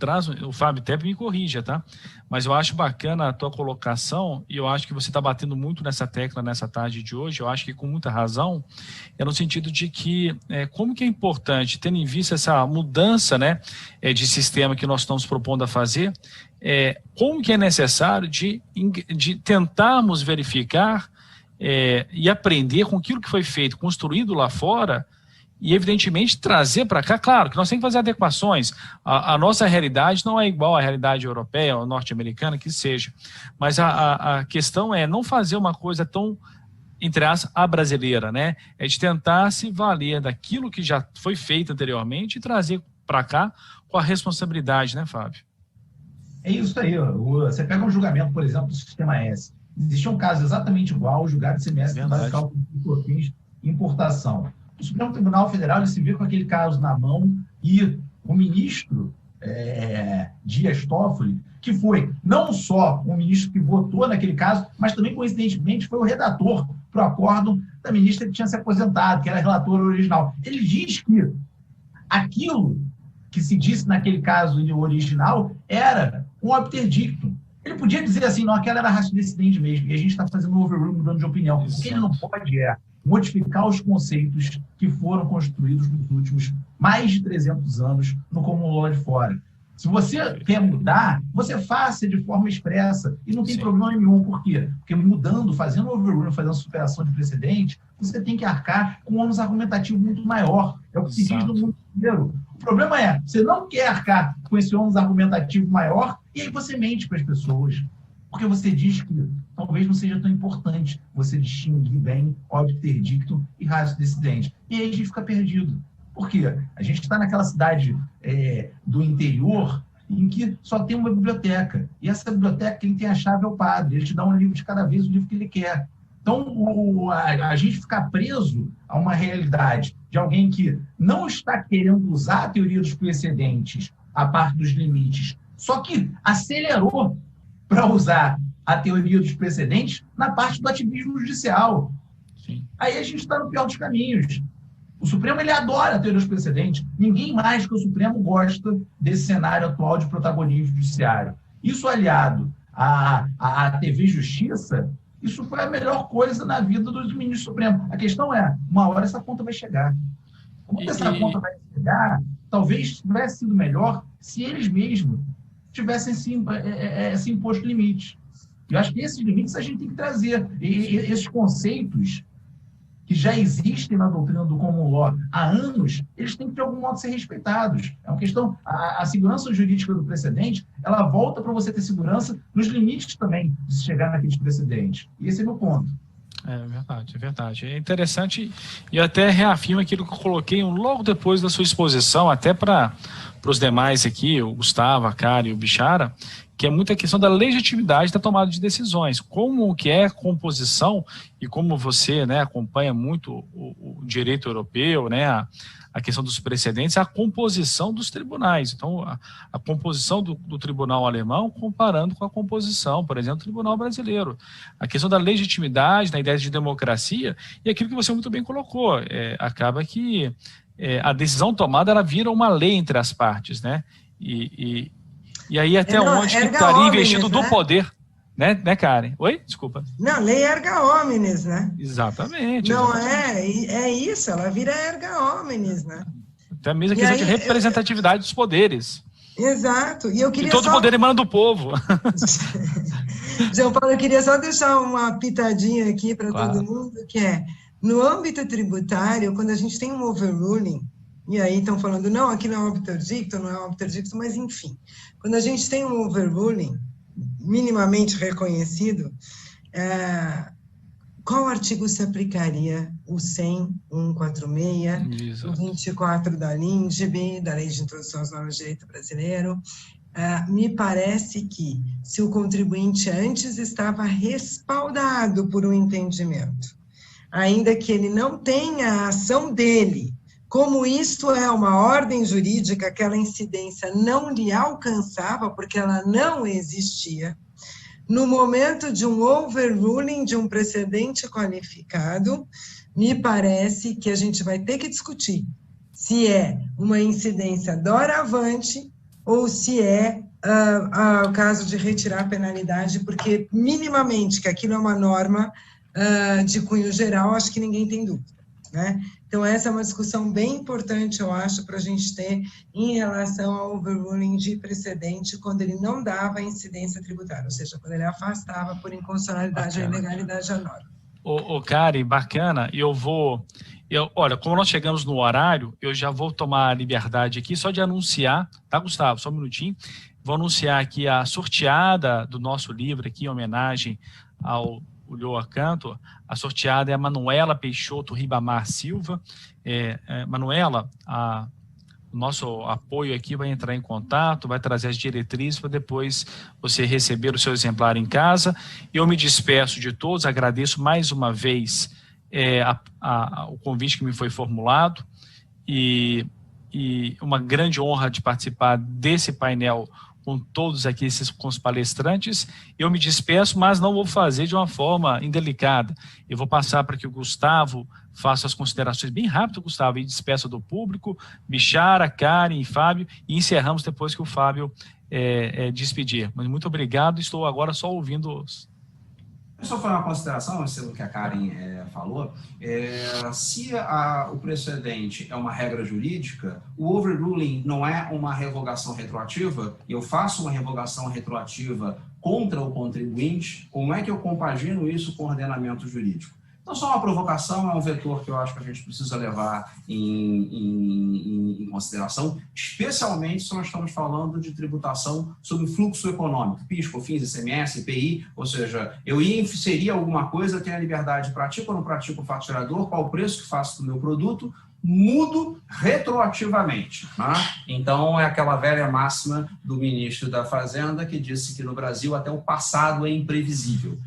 até me corrija, tá? Mas eu acho bacana a tua colocação, e eu acho que você está batendo muito nessa tecla nessa tarde de hoje, eu acho que com muita razão, é no sentido de que como que é importante, tendo em vista essa mudança, né, de sistema que nós estamos propondo a fazer, como que é necessário de tentarmos verificar e aprender com aquilo que foi feito, construído lá fora, e, evidentemente, trazer para cá. Claro que nós temos que fazer adequações. A nossa realidade não é igual à realidade europeia ou norte-americana, que seja. Mas a questão é não fazer uma coisa tão, entre aspas, a brasileira, né? É de tentar se valer daquilo que já foi feito anteriormente e trazer para cá com a responsabilidade, né, Fábio? É isso aí. Você pega um julgamento, por exemplo, do Sistema S. Existia um caso exatamente igual, julgado de CMS, de cálculo de importação. O Supremo Tribunal Federal ele se vê com aquele caso na mão e o ministro Dias Toffoli, que foi não só um ministro que votou naquele caso, mas também, coincidentemente, foi o redator para o acórdão da ministra que tinha se aposentado, que era a relatora original. Ele diz que aquilo que se disse naquele caso original era um obter dictum. Ele podia dizer assim, não, aquela era raça dissidente mesmo, e a gente está fazendo um overrule, mudando de opinião. O que ele não pode modificar os conceitos que foram construídos nos últimos mais de 300 anos no common law de fora. Se você quer mudar, você faça de forma expressa e não tem problema nenhum. Por quê? Porque mudando, fazendo overrule, fazendo superação de precedente, você tem que arcar com um ônus argumentativo muito maior. É o que se diz no mundo inteiro. O problema é, você não quer arcar com esse ônus argumentativo maior e aí você mente para as pessoas. Porque você diz que talvez não seja tão importante você distinguir bem obter dictum e ratio decidente. E aí a gente fica perdido. Por quê? A gente está naquela cidade do interior em que só tem uma biblioteca. E essa biblioteca, quem tem a chave é o padre. Ele te dá um livro de cada vez, o livro que ele quer. Então, a gente ficar preso a uma realidade de alguém que não está querendo usar a teoria dos precedentes, a parte dos limites, só que acelerou para usar a teoria dos precedentes na parte do ativismo judicial. Sim. Aí a gente está no pior dos caminhos. O Supremo ele adora a teoria dos precedentes. Ninguém mais que o Supremo gosta desse cenário atual de protagonismo judiciário. Isso aliado à TV Justiça, isso foi a melhor coisa na vida dos ministros Supremos. A questão é, uma hora essa conta vai chegar. Como essa conta vai chegar, talvez tivesse sido melhor se eles mesmos tivessem se imposto limites. Eu acho que esses limites a gente tem que trazer. E esses conceitos que já existem na doutrina do common law há anos, eles têm que, de algum modo, ser respeitados. É uma questão... A segurança jurídica do precedente, ela volta para você ter segurança nos limites também de se chegar naqueles precedentes. E esse é o meu ponto. É verdade, é verdade. É interessante e até reafirma aquilo que eu coloquei logo depois da sua exposição, até para para os demais aqui, o Gustavo, a Karen e o Bichara, que é muita questão da legitimidade da tomada de decisões. Como que é a composição, e como você, né, acompanha muito o direito europeu, né, a questão dos precedentes, a composição dos tribunais. Então, a composição do tribunal alemão comparando com a composição, por exemplo, do tribunal brasileiro. A questão da legitimidade, da ideia de democracia, e aquilo que você muito bem colocou, acaba que a decisão tomada, ela vira uma lei entre as partes, né? E aí até onde que estaria investido do poder, né, Karen? Oi? Desculpa. Não, lei erga omnes, né? Exatamente. Não exatamente. é isso, ela vira erga omnes, né? Até mesmo a questão de representatividade dos poderes. Exato. E eu queria todo poder emana do povo. João Paulo, eu queria só deixar uma pitadinha aqui para todo mundo, que é, no âmbito tributário, quando a gente tem um overruling, e aí estão falando, não, aqui não é um obterdicto, não é um obterdicto, mas enfim, quando a gente tem um overruling minimamente reconhecido, qual artigo se aplicaria? O 100, 146, o 24 da LINDB, da Lei de Introdução às Normas de Direito Brasileiro. Me parece que, se o contribuinte antes estava respaldado por um entendimento, ainda que ele não tenha a ação dele, como isto é uma ordem jurídica, aquela incidência não lhe alcançava, porque ela não existia, no momento de um overruling, de um precedente qualificado, me parece que a gente vai ter que discutir se é uma incidência doravante ou se é o caso de retirar a penalidade, porque minimamente que aquilo é uma norma de cunho geral, acho que ninguém tem dúvida, né? Então, essa é uma discussão bem importante, eu acho, para a gente ter em relação ao overruling de precedente, quando ele não dava incidência tributária, ou seja, quando ele afastava por inconstitucionalidade ou ilegalidade da norma. Karen, bacana, olha, como nós chegamos no horário, eu já vou tomar a liberdade aqui só de anunciar, tá, Gustavo? Só um minutinho. Vou anunciar aqui a sorteada do nosso livro aqui, em homenagem ao Ulloa Canto. A sorteada é a Manuela Peixoto Ribamar Silva. Manuela, o nosso apoio aqui vai entrar em contato, vai trazer as diretrizes para depois você receber o seu exemplar em casa. Eu me despeço de todos, agradeço mais uma vez o convite que me foi formulado e uma grande honra de participar desse painel com todos aqui, com os palestrantes. Eu me despeço, mas não vou fazer de uma forma indelicada. Eu vou passar para que o Gustavo faça as considerações bem rápido, Gustavo, e despeça do público, Bichara, Karen e Fábio, e encerramos depois que o Fábio despedir. Mas muito obrigado, estou agora só ouvindo Só fazer uma consideração, sendo que a Karen falou, se o precedente é uma regra jurídica, o overruling não é uma revogação retroativa, eu faço uma revogação retroativa contra o contribuinte, como é que eu compagino isso com o ordenamento jurídico? Então, só uma provocação, é um vetor que eu acho que a gente precisa levar em consideração, especialmente se nós estamos falando de tributação sobre fluxo econômico, PIS, COFINS, ICMS, IPI, ou seja, eu ia inserir alguma coisa, tenho a liberdade, pratico ou não pratico o fato gerador, qual o preço que faço do meu produto, mudo retroativamente. Né? Então, é aquela velha máxima do ministro da Fazenda que disse que no Brasil até o passado é imprevisível.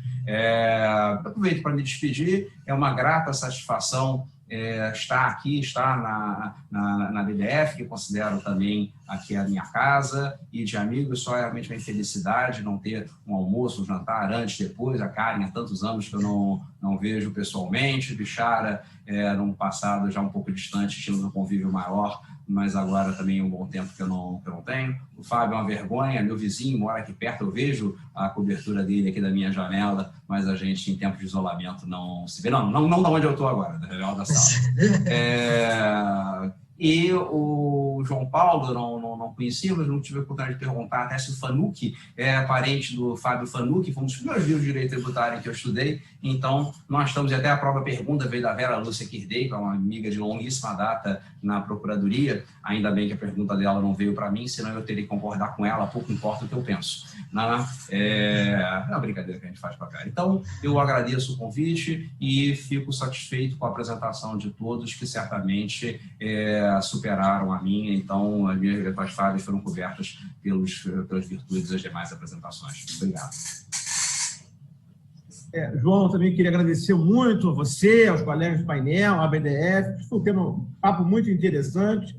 Aproveito para me despedir, é uma grata satisfação estar aqui, estar na BDF, que considero também aqui a minha casa, e de amigos, só realmente uma infelicidade não ter um almoço, um jantar antes, depois. A Karen, há tantos anos que eu não vejo pessoalmente, Bichara, num passado já um pouco distante, tínhamos um convívio maior, mas agora também um bom tempo que eu não tenho. O Fábio é uma vergonha, meu vizinho mora aqui perto, eu vejo a cobertura dele aqui da minha janela, mas a gente, em tempo de isolamento, não se vê. Não da onde eu estou agora, da real da sala. E o João Paulo, não conhecia, mas não tive a oportunidade de perguntar até se o Fanucchi é parente do Fábio Fanucchi, foi um dos primeiros livros de direito tributário que eu estudei. Então, nós estamos, e até a própria pergunta veio da Vera Lúcia Kirdei, que é uma amiga de longuíssima data na Procuradoria. Ainda bem que a pergunta dela não veio para mim, senão eu teria que concordar com ela, pouco importa o que eu penso. É uma brincadeira que a gente faz para cá. Então, eu agradeço o convite e fico satisfeito com a apresentação de todos, que certamente superaram a minha. Então, as minhas as falhas foram cobertas pelas virtudes das demais apresentações. Obrigado. João, também queria agradecer muito a você, aos colegas do painel, à BDF. Foi um papo muito interessante.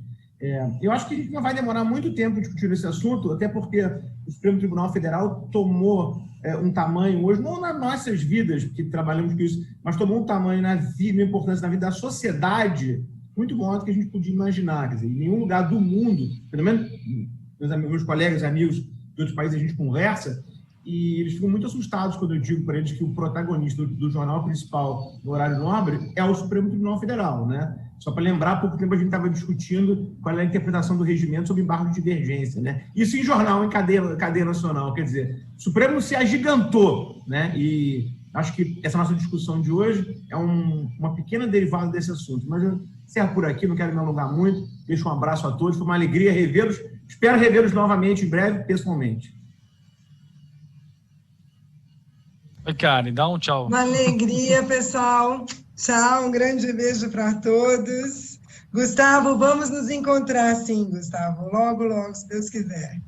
Eu acho que a gente não vai demorar muito tempo discutindo esse assunto, até porque o Supremo Tribunal Federal tomou um tamanho hoje, não nas nossas vidas, porque trabalhamos com isso, mas tomou um tamanho na vida, uma importância na vida da sociedade muito maior do que a gente podia imaginar. Quer dizer, em nenhum lugar do mundo, pelo menos meus colegas e amigos de outros países, a gente conversa, e eles ficam muito assustados quando eu digo para eles que o protagonista do jornal principal no horário nobre é o Supremo Tribunal Federal, né? Só para lembrar, há pouco tempo a gente estava discutindo qual é a interpretação do regimento sobre embargo de divergência, né? Isso em jornal, em cadeia nacional, quer dizer, o Supremo se agigantou, né? E acho que essa nossa discussão de hoje é uma pequena derivada desse assunto. Mas eu encerro por aqui, não quero me alongar muito, deixo um abraço a todos, foi uma alegria revê-los, espero revê-los novamente em breve, pessoalmente. Oi, Karen, dá um tchau. Uma alegria, pessoal. Tchau, um grande beijo para todos. Gustavo, vamos nos encontrar sim, Gustavo. Logo, logo, se Deus quiser.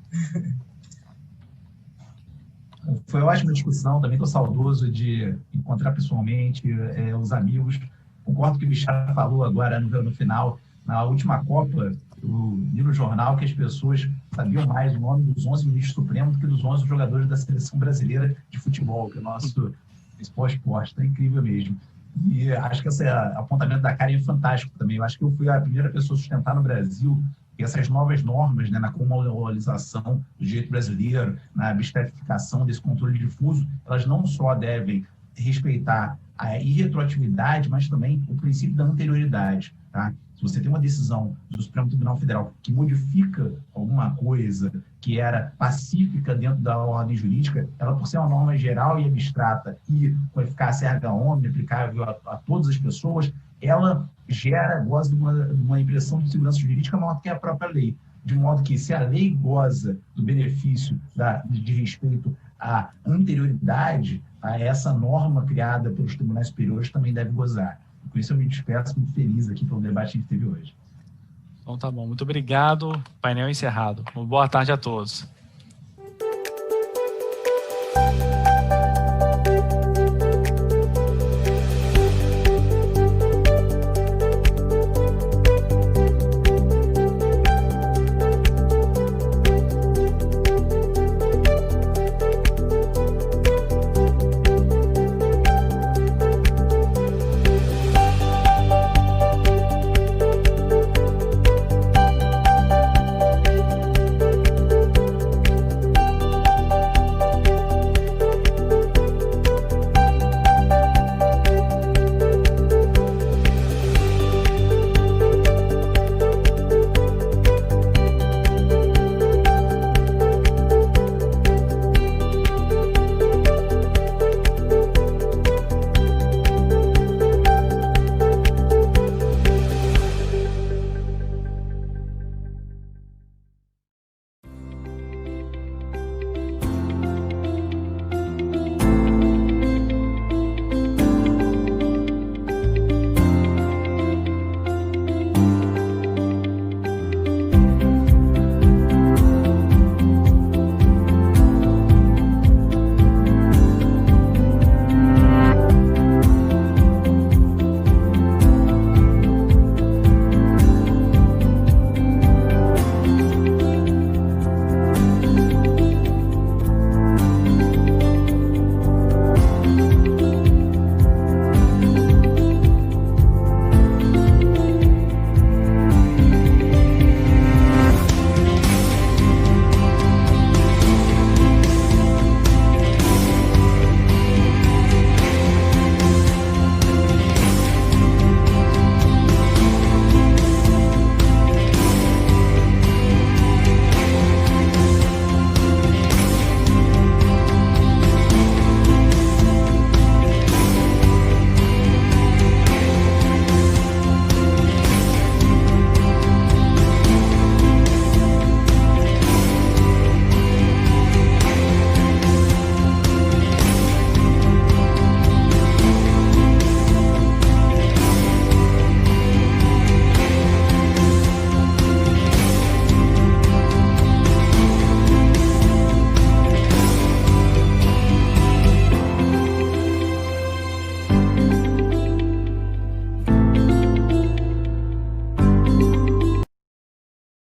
Foi uma ótima discussão, também estou saudoso de encontrar pessoalmente os amigos. Concordo com o que o Bichara falou agora no final. Na última Copa, eu li no jornal que as pessoas sabiam mais o nome dos 11 ministros supremos do que dos 11 jogadores da seleção brasileira de futebol, que é o nosso principal esporte. Está incrível mesmo. E acho que esse apontamento da Karen é fantástico também. Eu acho que eu fui a primeira pessoa a sustentar no Brasil que essas novas normas, né, na comodalização do direito brasileiro, na abstratificação desse controle difuso, elas não só devem respeitar a irretroatividade, mas também o princípio da anterioridade. Tá? Se você tem uma decisão do Supremo Tribunal Federal que modifica alguma coisa que era pacífica dentro da ordem jurídica, ela, por ser uma norma geral e abstrata e com eficácia erga omnes, aplicável a todas as pessoas, ela goza de uma impressão de segurança jurídica maior que a própria lei. De modo que, se a lei goza do benefício de respeito à anterioridade, a essa norma criada pelos tribunais superiores também deve gozar. Com isso eu me despeço muito feliz aqui pelo debate que a gente teve hoje. Então tá bom, muito obrigado. Painel encerrado. Uma boa tarde a todos.